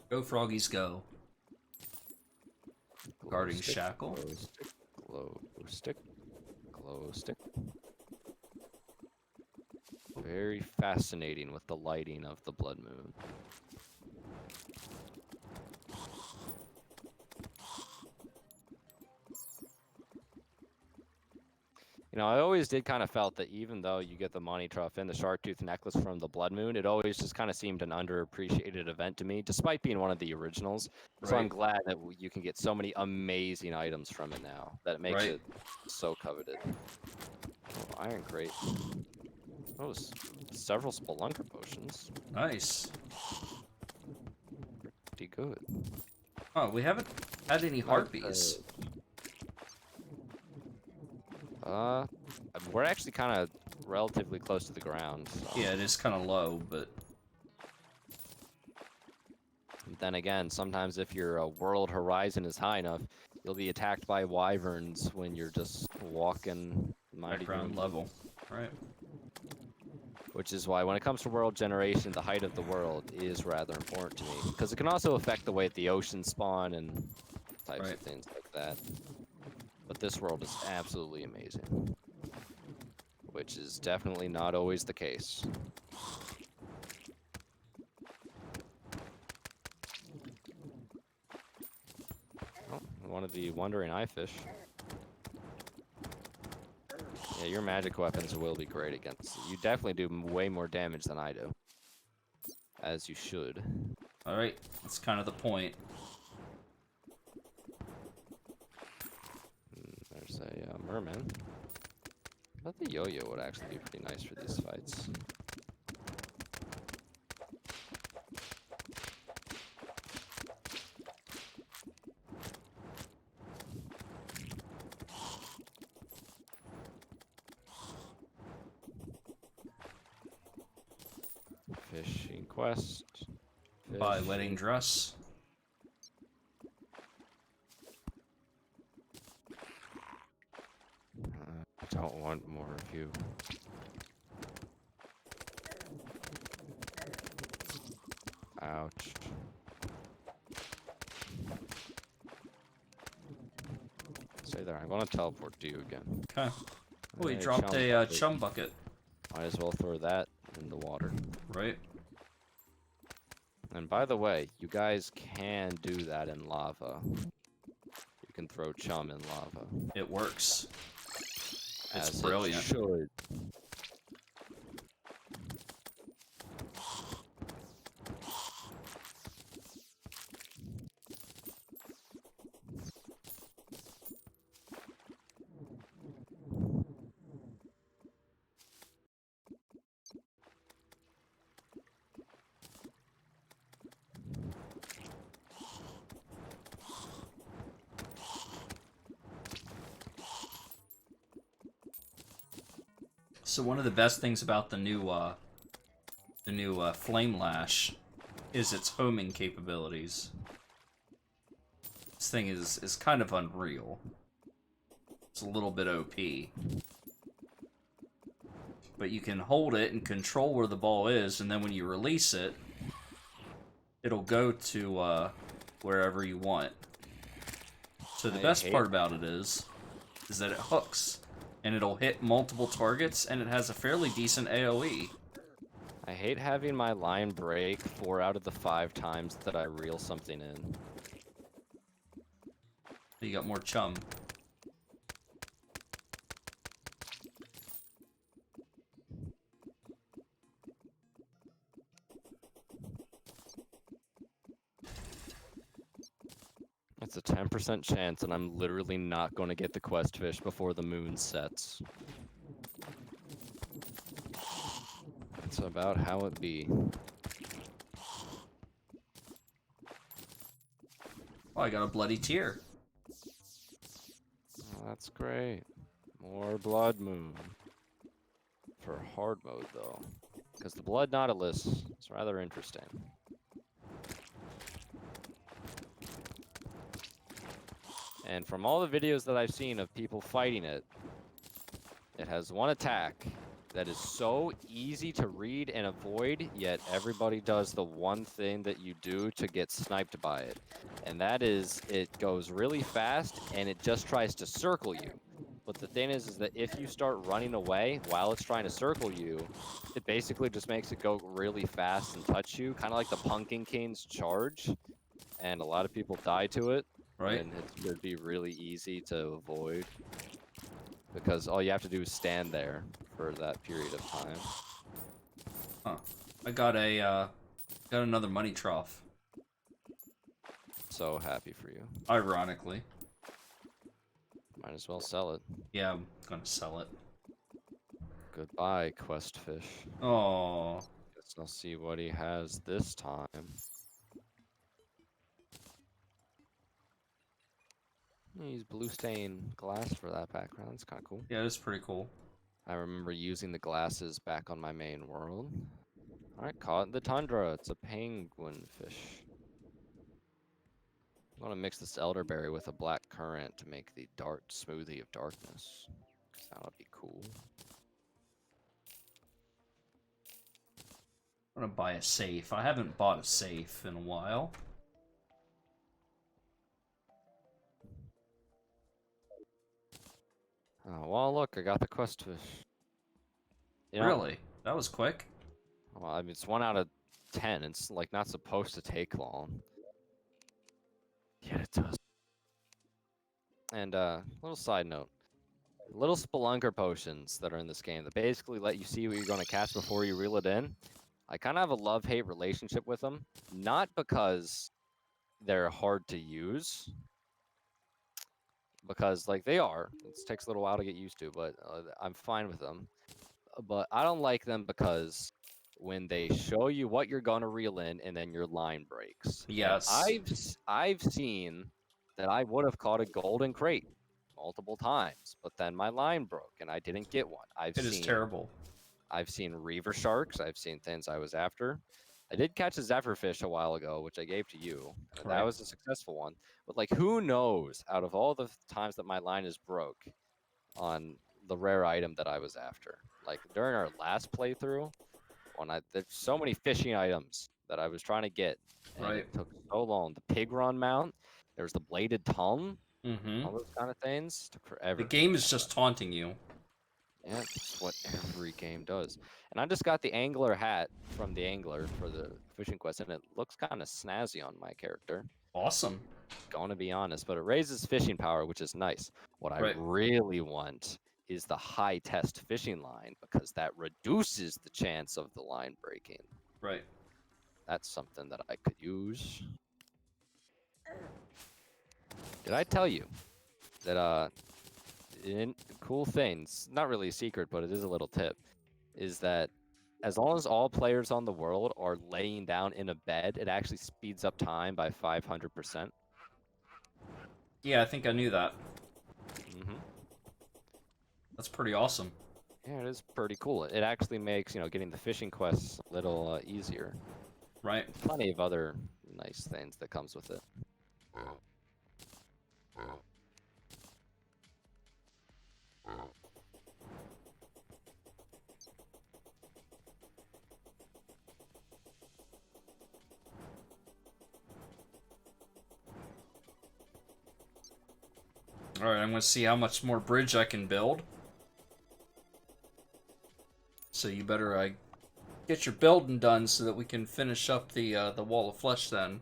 Go, froggies, go. Guarding stick, shackle. Glow stick, glow stick. Very fascinating with the lighting of the blood moon. You know, I always did kind of felt that even though you get the money trough and the shark tooth necklace from the Blood Moon, it always just kind of seemed an underappreciated event to me, despite being one of the originals. So I'm Right. glad that you can get so many amazing items from it now that it makes Right. it so coveted. Oh, iron crate. Oh, several spelunker potions. Nice. Pretty good. Oh, we haven't had any harpies. We're actually kind of relatively close to the ground. So. Yeah, it is kind of low, but Then again, sometimes if your world horizon is high enough, you'll be attacked by wyverns when you're just walking mighty background groom. level. Right. Which is why when it comes to world generation, the height of the world is rather important to me. Because it can also affect the way the oceans spawn and types of things like that. But this world is absolutely amazing. Which is definitely not always the case. Oh, one of the wandering eye fish. Yeah, your magic weapons will be great against. You definitely do way more damage than I do. As you should. Alright, that's kind of the point. There's a merman. I thought the yo-yo would actually be pretty nice for these fights. Fishing quest. Buy wedding dress. I don't want more of you. Ouch. Stay there. I'm gonna teleport to you again. Okay. Oh, we Hey, dropped chum a bucket. chum bucket. Might as well throw that in the water. Right. And by the way, you guys can do that in lava. You can throw chum in lava. It works. It's As brilliant. it should. So one of the best things about the new Flame Lash is its homing capabilities. This thing is kind of unreal. It's a little bit OP. But you can hold it and control where the ball is, and then when you release it, it'll go to wherever you want. So the best part about it is that it hooks, and it'll hit multiple targets, and it has a fairly decent AoE. I hate having my line break 4 out of the 5 times that I reel something in. You got more chum. It's a 10% chance, and I'm literally not going to get the quest fish before the moon sets. That's about how it be. Oh, I got a bloody tear. Oh, that's great. More blood moon. For hard mode, though. Because the blood nautilus is rather interesting. And from all the videos that I've seen of people fighting it, it has one attack that is so easy to read and avoid, yet everybody does the one thing that you do to get sniped by it. And that is, it goes really fast, and it just tries to circle you. But the thing is that if you start running away while it's trying to circle you, it basically just makes it go really fast and touch you, kind of like the Pumpkin King's charge. And a lot of people die to it. Right. And it would be really easy to avoid. because all you have to do is stand there for that period of time. Huh. I got another money trough. So happy for you. Ironically. Might as well sell it. Yeah, I'm gonna sell it. Goodbye, quest fish. Oh. Guess I'll see what he has this time. Use blue stain glass for that background. That's kind of cool. Yeah, it's pretty cool. I remember using the glasses back on my main world. Alright, caught in the tundra. It's a penguin fish. I'm gonna mix this elderberry with a black currant to make the dark smoothie of darkness. That would be cool. I'm gonna buy a safe. I haven't bought a safe in a while. Oh, well, look, I got the quest fish. You know, Really? That was quick. well, I mean, it's 1 out of 10. It's like not supposed to take long. Yet it does. And little side note. Little spelunker potions that are in this game that basically let you see what you're going to catch before you reel it in. I kind of have a love-hate relationship with them. Not because they're hard to use. Because, like, they are. It takes a little while to get used to, but I'm fine with them. But I don't like them because when they show you what you're going to reel in and then your line breaks. Yes. And I've seen that I would have caught a golden crate multiple times, but then my line broke and I didn't get one. It is terrible. I've seen reaver sharks. I've seen things I was after. I did catch a zephyrfish a while ago, which I gave to you. And Right. that was a successful one. But, like, who knows out of all the times that my line is broke on the rare item that I was after. Like, during our last playthrough, there's so many fishing items that I was trying to get. And Right. it took so long. The pig run mount, there was the bladed tongue, Mm-hmm. all those kind of things. Took forever. The game is just taunting you. Yeah, that's what every game does. And I just got the angler hat from the angler for the fishing quest, and it looks kind of snazzy on my character. Awesome. Gonna be honest, but it raises fishing power, which is nice. What I Right. really want is the high test fishing line, because that reduces the chance of the line breaking. Right. That's something that I could use. Did I tell you that cool things, not really a secret, but it is a little tip, is that as long as all players on the world are laying down in a bed, it actually speeds up time by 500%. Yeah, I think I knew that. Mm-hmm. That's pretty awesome. Yeah, it is pretty cool. It actually makes, getting the fishing quests a little easier. Right. Plenty of other nice things that comes with it. Alright, I'm gonna see how much more bridge I can build. So you better get your building done so that we can finish up the wall of flesh then.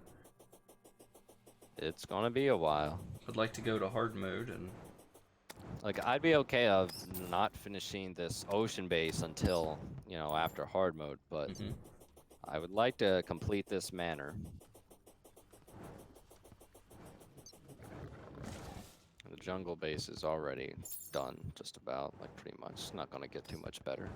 It's gonna be a while. I'd like to go to hard mode and Like, I'd be okay of not finishing this ocean base until, after hard mode, but I would like to complete this manor. The jungle base is already done, just about, like, pretty much. It's not gonna get too much better.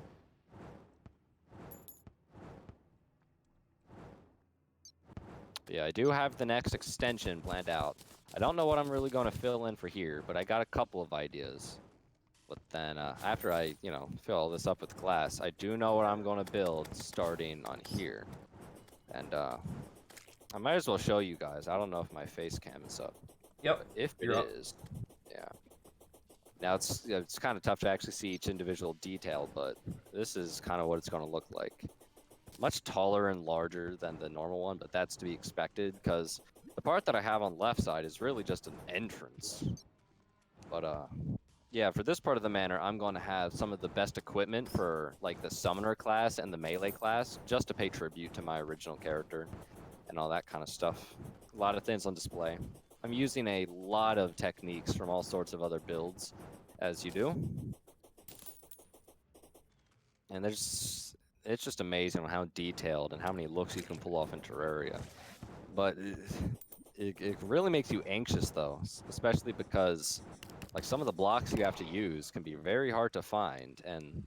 But yeah, I do have the next extension planned out. I don't know what I'm really going to fill in for here, but I got a couple of ideas. But then after I, fill all this up with glass, I do know what I'm going to build starting on here. And I might as well show you guys. I don't know if my face cam is up. Yep. But if it You're up. is, yeah. Now it's kind of tough to actually see each individual detail, but this is kind of what it's going to look like. Much taller and larger than the normal one, but that's to be expected because the part that I have on the left side is really just an entrance. But yeah, for this part of the manor, I'm going to have some of the best equipment for like the summoner class and the melee class, just to pay tribute to my original character and all that kind of stuff. A lot of things on display. I'm using a lot of techniques from all sorts of other builds, as you do. And it's just amazing how detailed and how many looks you can pull off in Terraria. But it really makes you anxious though, especially because like some of the blocks you have to use can be very hard to find, and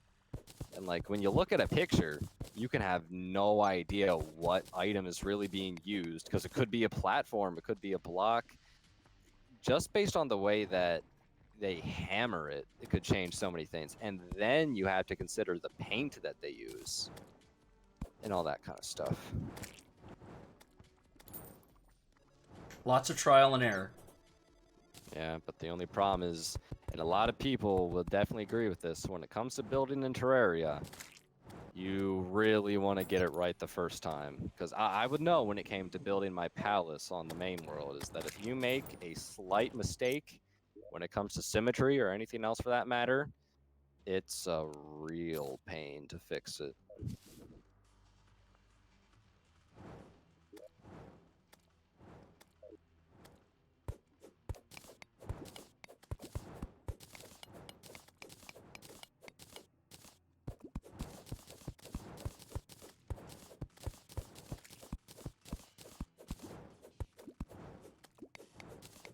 like when you look at a picture, you can have no idea what item is really being used because it could be a platform, it could be a block. Just based on the way that they hammer it, it could change so many things. And then you have to consider the paint that they use and all that kind of stuff. Lots of trial and error. Yeah, but the only problem is, and a lot of people will definitely agree with this, when it comes to building in Terraria, you really want to get it right the first time. Because I would know when it came to building my palace on the main world, is that if you make a slight mistake when it comes to symmetry or anything else for that matter, it's a real pain to fix it.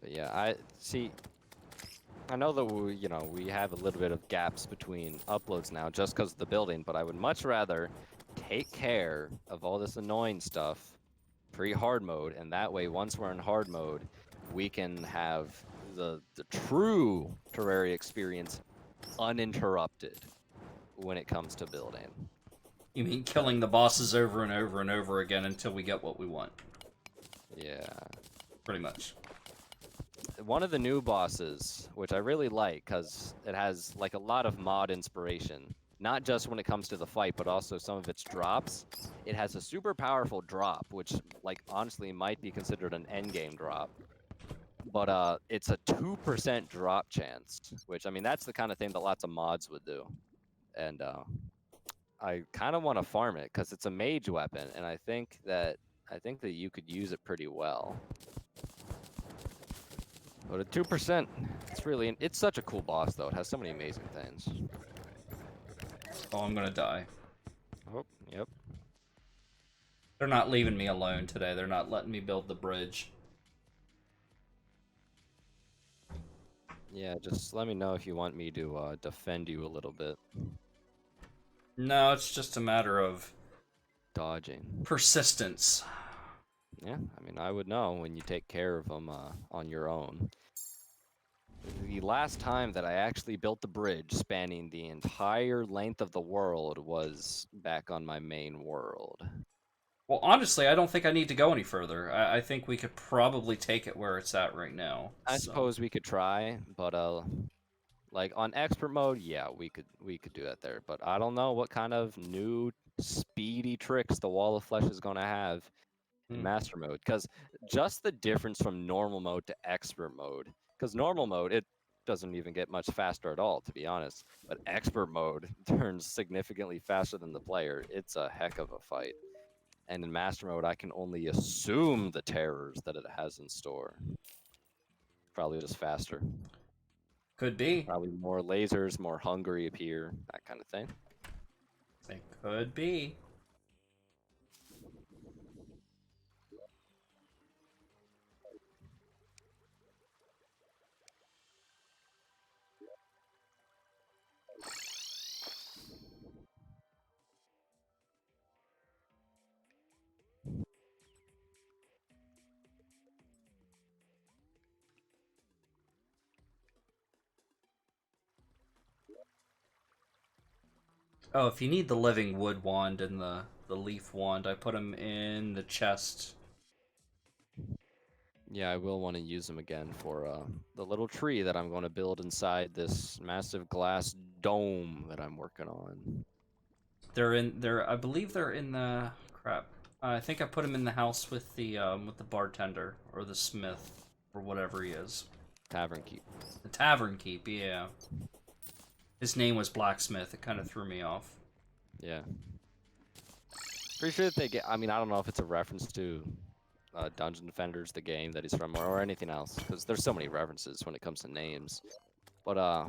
But yeah, I see. I know that we have a little bit of gaps between uploads now just because of the building, but I would much rather take care of all this annoying stuff pre-hard mode, and that way, once we're in hard mode, we can have the true Terraria experience uninterrupted when it comes to building. You mean killing the bosses over and over and over again until we get what we want? Yeah. Pretty much. One of the new bosses, which I really like because it has like a lot of mod inspiration, not just when it comes to the fight, but also some of its drops. It has a super powerful drop, which like honestly might be considered an endgame drop. But it's a 2% drop chance, which I mean that's the kind of thing that lots of mods would do. And I kind of want to farm it because it's a mage weapon, and I think that you could use it pretty well. But at 2%, it's such a cool boss though. It has so many amazing things. Oh, I'm gonna die. Oh, yep. They're not leaving me alone today. They're not letting me build the bridge. Yeah, just let me know if you want me to defend you a little bit. No, it's just a matter of Dodging. persistence. Yeah, I mean, I would know when you take care of them on your own. The last time that I actually built the bridge spanning the entire length of the world was back on my main world. Well, honestly, I don't think I need to go any further. I think we could probably take it where it's at right now. I suppose we could try, but like on expert mode, yeah, we could do that there. But I don't know what kind of new speedy tricks the Wall of Flesh is gonna have in master mode, because just the difference from normal mode to expert mode, because normal mode it doesn't even get much faster at all, to be honest, but expert mode turns significantly faster than the player. It's a heck of a fight, and in master mode I can only assume the terrors that it has in store. Probably just faster, Could be. probably more lasers, more hungry appear, that kind of thing. It could be. Oh, if you need the living wood wand and the leaf wand, I put them in the chest. Yeah, I will want to use them again for the little tree that I'm going to build inside this massive glass dome that I'm working on. I believe they're in the crap. I think I put them in the house with the bartender or the smith or whatever he is. Tavern keep. The tavern keep, yeah. His name was Blacksmith. It kind of threw me off. Yeah. Pretty sure that they get. I mean, I don't know if it's a reference to Dungeon Defenders, the game that he's from, or anything else, because there's so many references when it comes to names. But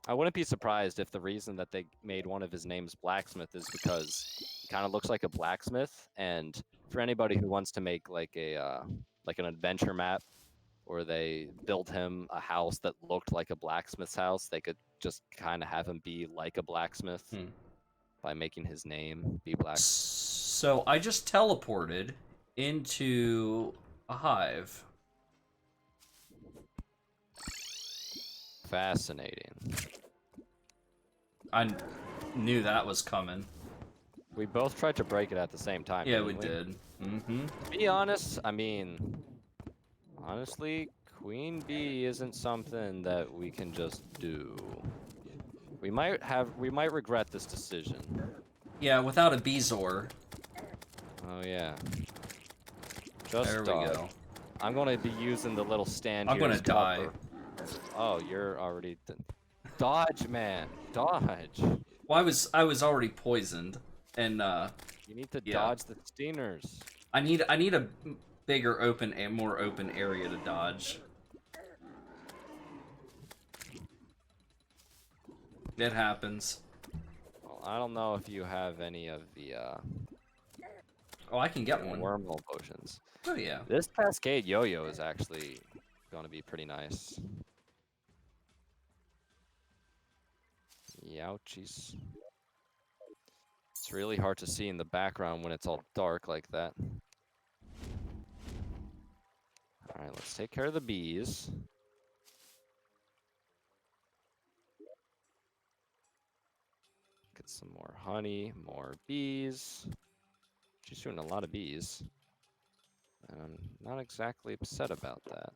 I wouldn't be surprised if the reason that they made one of his names Blacksmith is because he kind of looks like a blacksmith. And for anybody who wants to make like like an adventure map, or they built him a house that looked like a blacksmith's house, they could just kind of have him be like a blacksmith by making his name be blacksmith. So I just teleported into a hive. Fascinating. I knew that was coming. We both tried to break it at the same time. Yeah, we didn't did. Mm-hmm. To be honest, I mean, honestly, Queen Bee isn't something that we can just do. We might regret this decision. Yeah, without a Beezor. Oh yeah. Just There we dodge. go. I'm gonna be using the little stand I'm here. gonna die. Oh, you're already dodge, man. Dodge. Well, I was already poisoned, and You need to yeah. dodge the stingers. I need a bigger open and more open area to dodge. It happens. Well, I don't know if you have any of the Oh, I can get one. wormhole potions. Oh yeah. This Cascade Yo-Yo is actually going to be pretty nice. Youchies. It's really hard to see in the background when it's all dark like that. Alright, let's take care of the bees. Get some more honey, more bees. She's doing a lot of bees. And I'm not exactly upset about that.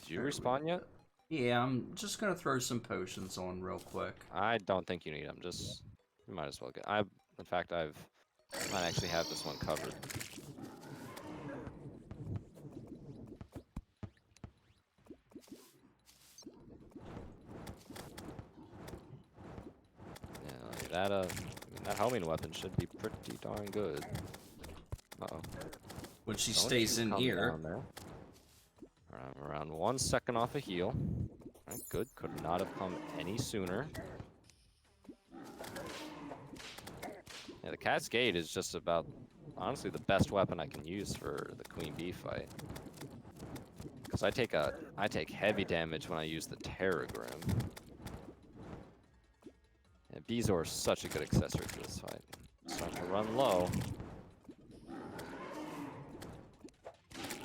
Did you respawn yet? Yeah, I'm just gonna throw some potions on real quick. I don't think you need them. Just you might as well get. In fact, I might actually have this one covered. Yeah, like that. That homing weapon should be pretty darn good. Uh-oh. When she Don't stays you in come here. down there. I'm around 1 second off a heal. Alright, good. Could not have come any sooner. Yeah, the Cascade is just about, honestly, the best weapon I can use for the Queen Bee fight. Because I take heavy damage when I use the Terragrim. Yeah, Beezor is such a good accessory for this fight. Starting to run low.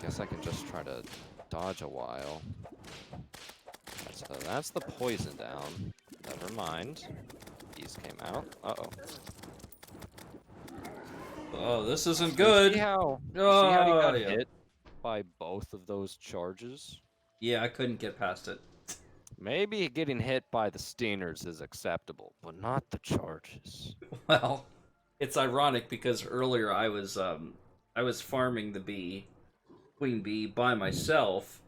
Guess I can just try to dodge a while. So that's the poison down. Never mind. Bees came out. Uh-oh. Oh, this isn't good. See how he Oh, got yeah. hit by both of those charges? Yeah, I couldn't get past it. Maybe getting hit by the stingers is acceptable, but not the charges. Well, it's ironic because earlier I was farming the queen bee by myself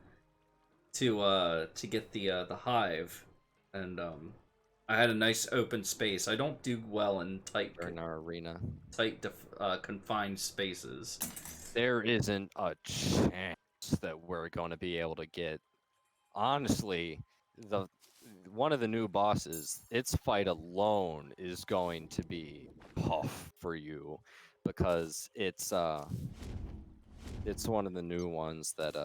to get the hive, and I had a nice open space. I don't do well in In our arena. confined spaces. There isn't a chance that we're going to be able to get. Honestly, one of the new bosses, its fight alone is going to be tough for you because it's one of the new ones that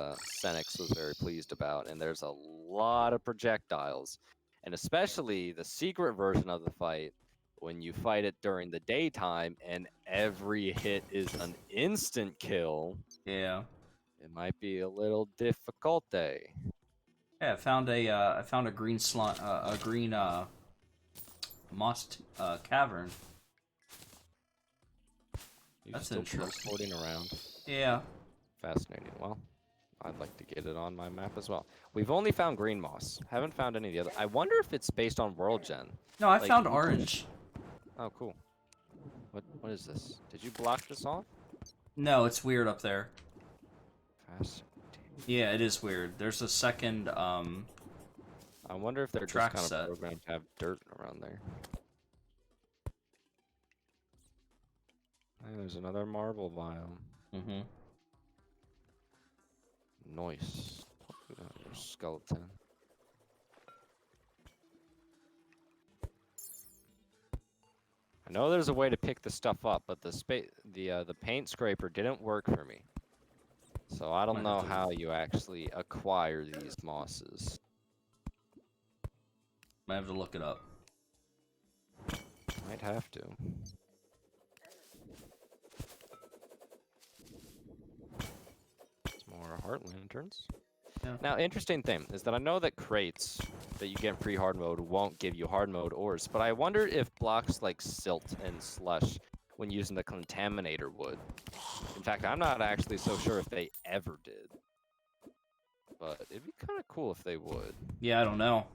Senix was very pleased about, and there's a lot of projectiles, and especially the secret version of the fight when you fight it during the daytime and every hit is an instant kill. Yeah. It might be a little difficult day. Yeah, I found a green moss cavern. You're That's still interesting. transporting around. Yeah. Fascinating. Well, I'd like to get it on my map as well. We've only found green moss. Haven't found any of the other. I wonder if it's based on world gen. No, I Like, found orange. Oh, cool. What is this? Did you block this off? No, it's weird up there. Fascinating. Yeah, it is weird. There's a second I wonder if they're just track kind of set. programmed to have dirt around there. Hey, there's another marble biome. Mm-hmm. Nice. skeleton. I know there's a way to pick the stuff up, but the paint scraper didn't work for me. So I don't Might know have to- how you actually acquire these mosses. Might have to look it up. Might have to. Some more heart lanterns. Yeah. Now, interesting thing is that I know that crates that you get in free hard mode won't give you hard mode ores, but I wonder if blocks like silt and slush, when using the contaminator, would. In fact, I'm not actually so sure if they ever did. But it'd be kind of cool if they would. Yeah, I don't know.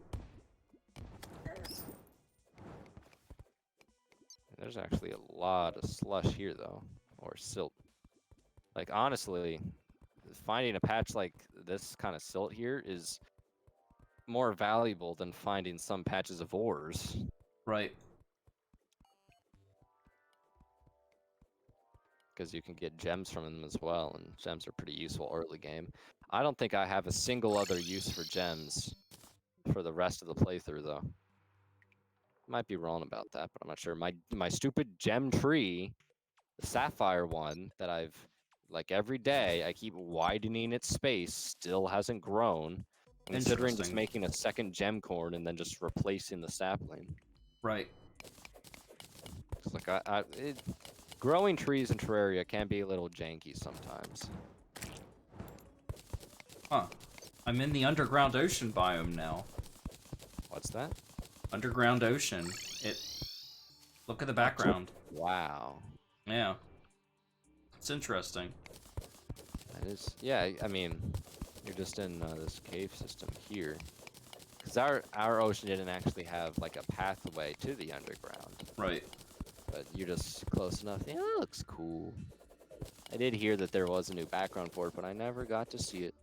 There's actually a lot of slush here, though. Or silt. Like, honestly, finding a patch like this kind of silt here is more valuable than finding some patches of ores. Right. Because you can get gems from them as well, and gems are pretty useful early game. I don't think I have a single other use for gems for the rest of the playthrough, though. Might be wrong about that, but I'm not sure. My stupid gem tree, the sapphire one that I've, like, every day I keep widening its space, still hasn't grown. I'm considering just Interesting. making a second gem corn and then just replacing the sapling. Right. It's like growing trees in Terraria can be a little janky sometimes. Huh. I'm in the underground ocean biome now. What's that? Underground ocean. Look at the background. Wow. Yeah. It's interesting. That is, yeah, I mean, you're just in this cave system here. Because our ocean didn't actually have, like, a pathway to the underground. Right. But you're just close enough. Yeah, it looks cool. I did hear that there was a new background for it, but I never got to see it.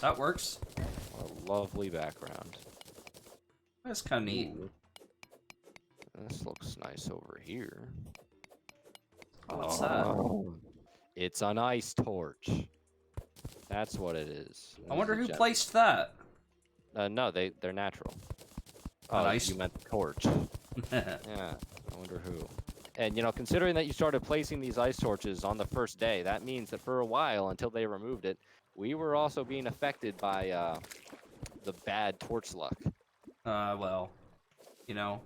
That works. A lovely background. That's kind of neat. Ooh. This looks nice over here. What's that? It's an ice torch. That's what it is. I wonder who gem. placed that. No, they're natural. An Oh, ice- you meant the torch. Yeah, I wonder who. And, you know, considering that you started placing these ice torches on the first day, that means that for a while, until they removed it, we were also being affected by the bad torch luck. Well, you know.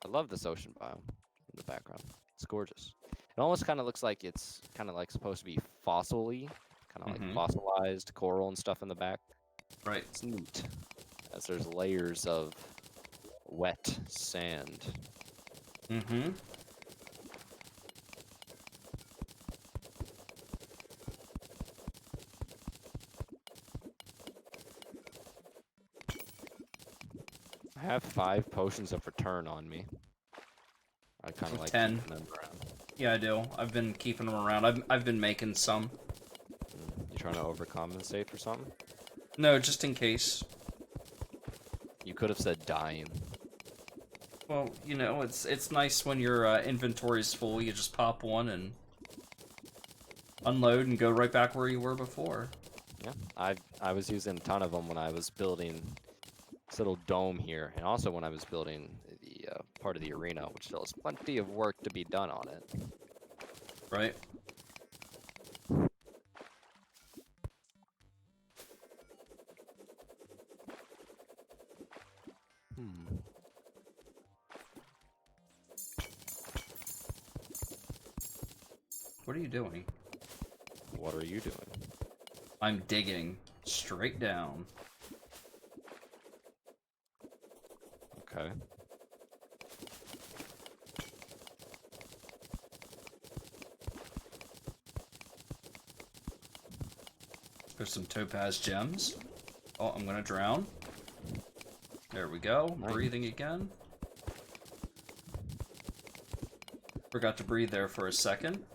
I love this ocean biome in the background. It's gorgeous. It almost kind of looks like it's kind of like supposed to be fossil-y, kind of like fossilized coral and stuff in the back. Right. It's neat, as there's layers of wet sand. Mm-hmm. I have 5 potions of return on me. I kind of like 10. keeping them around. Yeah, I do. I've been keeping them around. I've been making some. You trying to overcompensate for something? No, just in case. You could have said dying. Well, you know, it's nice when your inventory's full. You just pop one and unload and go right back where you were before. Yeah, I was using a ton of them when I was building this little dome here, and also when I was building the part of the arena, which still has plenty of work to be done on it. Right. What are you doing? What are you doing? I'm digging straight down. Okay. There's some topaz gems. Oh, I'm gonna drown. There we go. Nice. Breathing again. Forgot to breathe there for a second.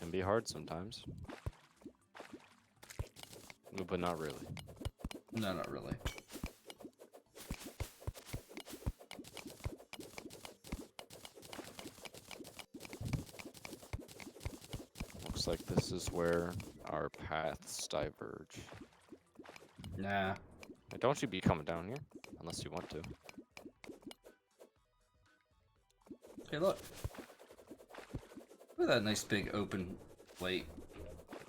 Can be hard sometimes. But not really. No, not really. looks like this is where our paths diverge. Nah. Hey, don't you be coming down here, unless you want to. Hey, look. Look at that nice big open plate.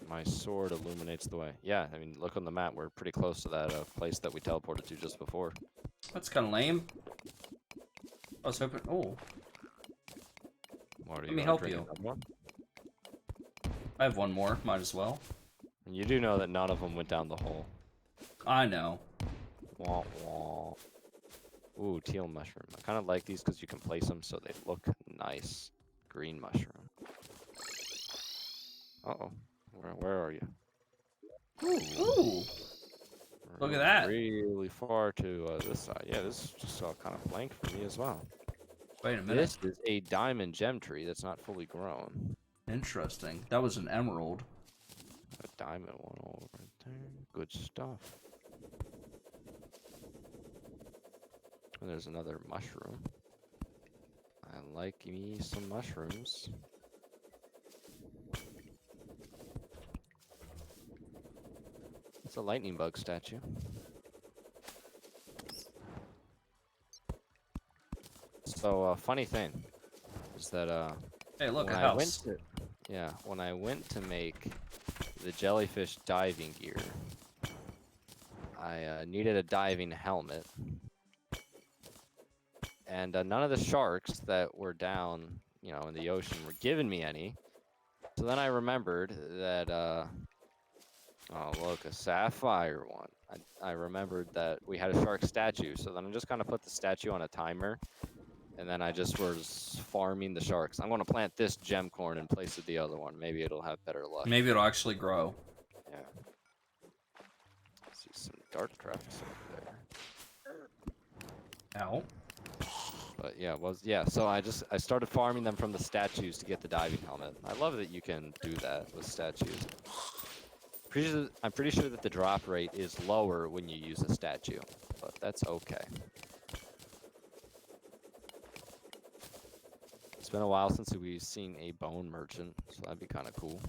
My sword illuminates the way. Yeah, I mean, look on the map. We're pretty close to that place that we teleported to just before. That's kind of lame. I was hoping. Oh, What, let me help you. I have one more. Might as well. And you do know that none of them went down the hole. I know. Wah, wah. Ooh, teal mushroom. I kind of like these because you can place them so they look nice. Green mushroom. Uh-oh. Where are you? Ooh. Look at that. Really far to this side. Yeah, this is just all kind of blank for me as well. Wait a minute. This is a diamond gem tree that's not fully grown. Interesting. That was an emerald. A diamond one over there. Good stuff. And there's another mushroom. I like me some mushrooms. It's a lightning bug statue. So, funny thing is that, Hey, look, when a I house. when I went to make the jellyfish diving gear, I needed a diving helmet. And none of the sharks that were down, you know, in the ocean were giving me any. So then I remembered that, oh, look, a sapphire one. I remembered that we had a shark statue. So then I just kind of put the statue on a timer. And then I just was farming the sharks. I'm going to plant this gem corn in place of the other one. Maybe it'll have better luck. Maybe it'll actually grow. Yeah. See some dart traps over there. Ow. But yeah, so I started farming them from the statues to get the diving helmet. I love that you can do that with statues. I'm pretty sure that the drop rate is lower when you use a statue, but that's okay. It's been a while since we've seen a bone merchant, so that'd be kind of cool.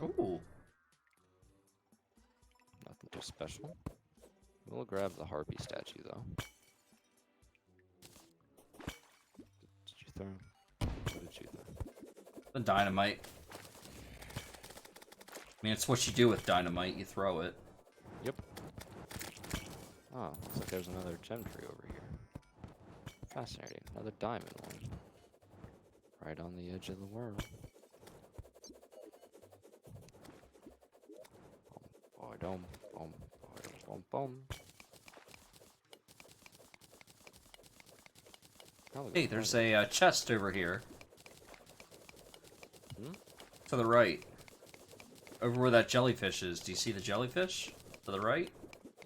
Ooh. Nothing too special. We'll grab the harpy statue, though. Did you throw? What did you throw? The dynamite. I mean, it's what you do with dynamite. You throw it. Yep. Oh, looks like there's another gem tree over here. Fascinating. Another diamond one. Right on the edge of the world. Boom, boom, boom, boom. Hey, there's a chest over here. Hmm? To the right. Over where that jellyfish is. Do you see the jellyfish? To the right?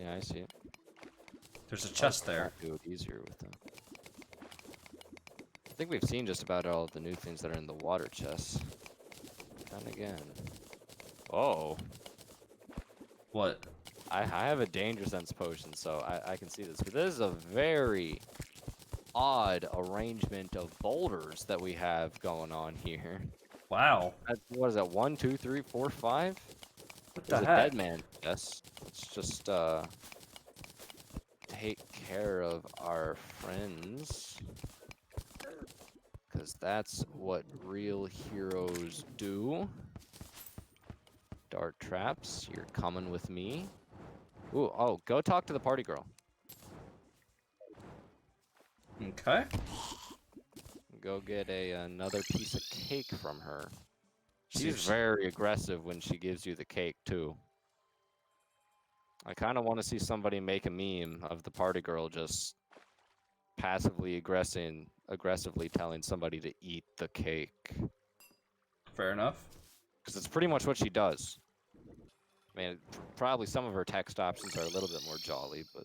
Yeah, I see it. There's a chest there. Do it easier with them. I think we've seen just about all of the new things that are in the water chests. And again. Oh. What? I have a danger sense potion, so I can see this. But this is a very odd arrangement of boulders that we have going on here. Wow. What is that? 1, 2, 3, 4, 5? What the There's a heck? dead man. Yes. Let's just take care of our friends. Because that's what real heroes do. Dart traps, you're coming with me. Ooh, oh, go talk to the party girl. Okay. Go get another piece of cake from her. See She's if she- very aggressive when she gives you the cake, too. I kind of want to see somebody make a meme of the party girl just passively aggressively telling somebody to eat the cake. Fair enough. Because it's pretty much what she does. I mean, probably some of her text options are a little bit more jolly, but...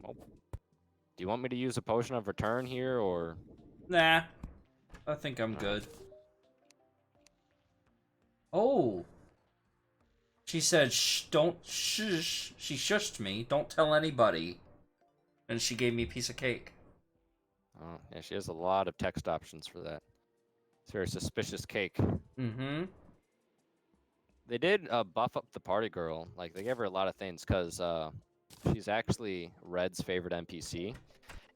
Oh. Do you want me to use a potion of return here, or...? Nah. I think I'm good. Oh. She said, "Shh, don't shush." She shushed me. Don't tell anybody. And she gave me a piece of cake. Oh, yeah, she has a lot of text options for that. It's very suspicious cake. Mm-hmm. They did buff up the party girl. Like, they gave her a lot of things because she's actually Red's favorite NPC.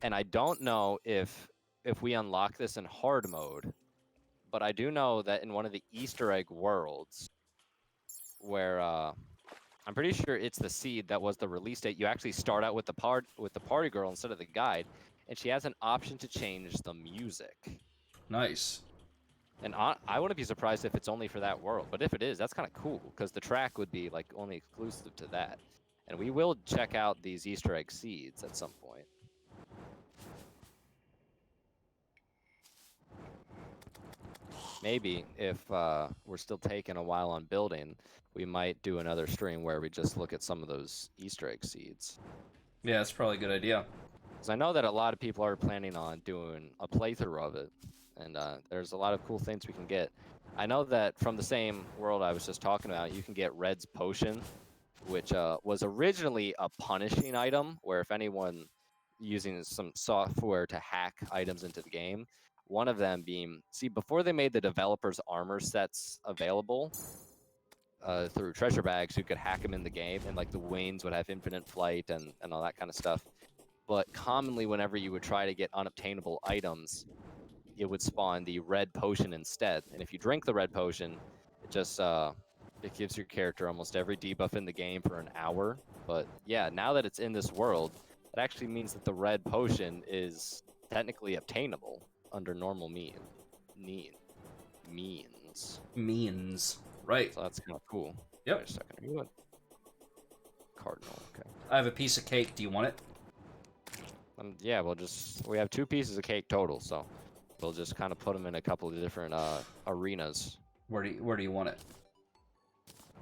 And I don't know if we unlock this in hard mode, but I do know that in one of the Easter egg worlds, where I'm pretty sure it's the seed that was the release date, you actually start out with the party girl instead of the guide, and she has an option to change the music. Nice. And I wouldn't be surprised if it's only for that world, but if it is, that's kind of cool because the track would be like only exclusive to that. And we will check out these Easter egg seeds at some point. Maybe if we're still taking a while on building, we might do another stream where we just look at some of those Easter egg seeds. Yeah, that's probably a good idea. Because I know that a lot of people are planning on doing a playthrough of it, and there's a lot of cool things we can get. I know that from the same world I was just talking about, you can get Red's Potion, which was originally a punishing item, where if anyone using some software to hack items into the game, one of them being, see, before they made the developers' armor sets available through treasure bags, you could hack them in the game, and like the wings would have infinite flight and all that kind of stuff. But commonly, whenever you would try to get unobtainable items, it would spawn the red potion instead. And if you drink the red potion, it just it gives your character almost every debuff in the game for an hour. But yeah, now that it's in this world, it actually means that the red potion is technically obtainable under normal means. Means. Right. So that's kind of cool. Yep. Wait a second. Are you a cardinal? Okay. I have a piece of cake. Do you want it? Yeah, we have 2 pieces of cake total, so we'll just kind of put them in a couple of different arenas. Where do you want it?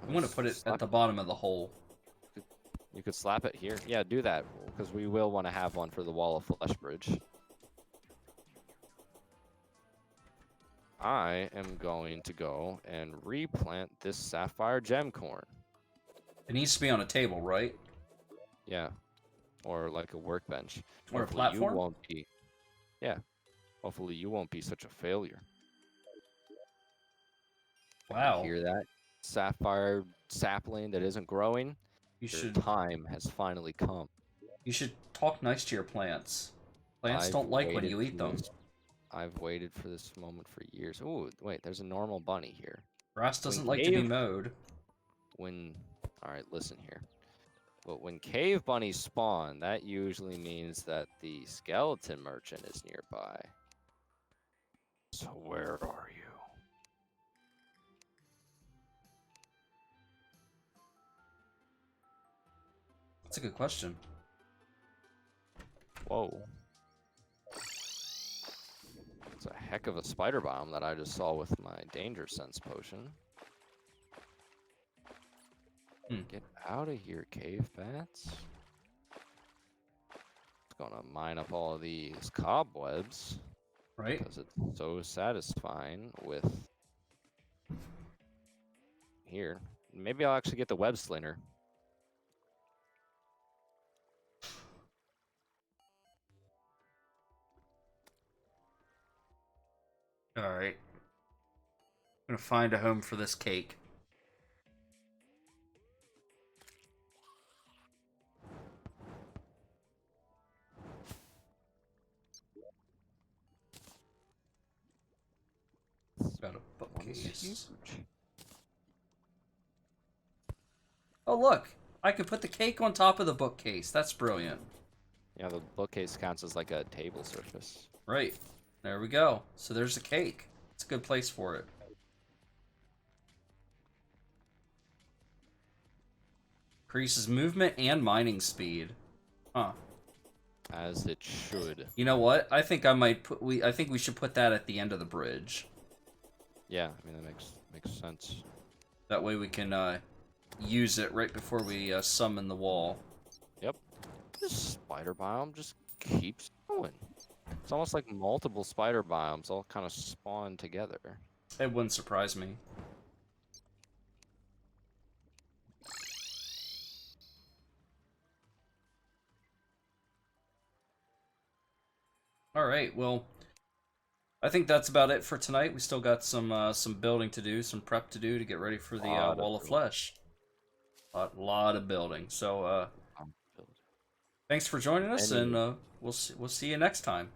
I want to put it at the bottom of the hole. You could slap it here. Yeah, do that, because we will want to have one for the Wall of Flesh bridge. I am going to go and replant this sapphire gem corn. It needs to be on a table, right? Yeah. Or like a workbench. Or a Hopefully platform? You won't be. Yeah. Hopefully you won't be such a failure. Wow. You hear that? Sapphire sapling that isn't growing? Your time has finally come. You should talk nice to your plants. Plants don't like when you eat them. I've waited for this moment for years. Oh, wait, there's a normal bunny here. Grass doesn't like to be mowed. Alright, listen here. But when cave bunnies spawn, that usually means that the skeleton merchant is nearby. So where are you? That's a good question. Whoa. It's a heck of a spider bomb that I just saw with my danger sense potion. Get out of here, cave bats. It's gonna mine up all of these cobwebs. Right? Because it's so satisfying with... Here. Maybe I'll actually get the web slinger. Alright. I'm gonna find a home for this cake. Got a bookcase. Oh look! I could put the cake on top of the bookcase. That's brilliant. Yeah, the bookcase counts as like a table surface. Right. There we go. So there's a cake. It's a good place for it. Increases movement and mining speed. Huh. As it should. You know what? I think I think we should put that at the end of the bridge. Yeah, I mean that makes sense. That way we can use it right before we summon the wall. Yep. This spider biome just keeps going. It's almost like multiple spider biomes all kind of spawn together. It wouldn't surprise me. All right. Well, I think that's about it for tonight. We still got some building to do, some prep to do to get ready for the Lot of Wall of building. Flesh. Lot of building. So Building. thanks for joining us, and Many, we'll see you next time.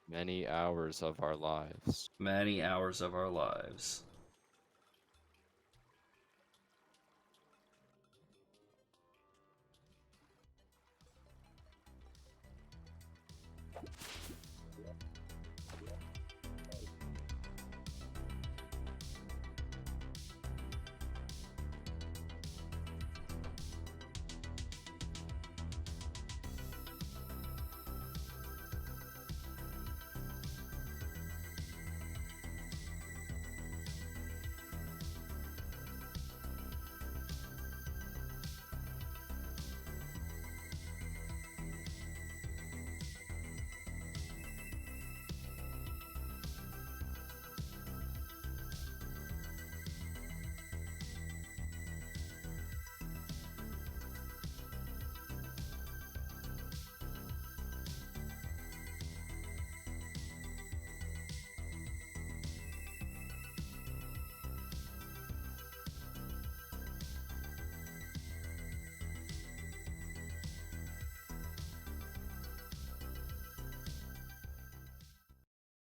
many hours of our lives. Many hours of our lives.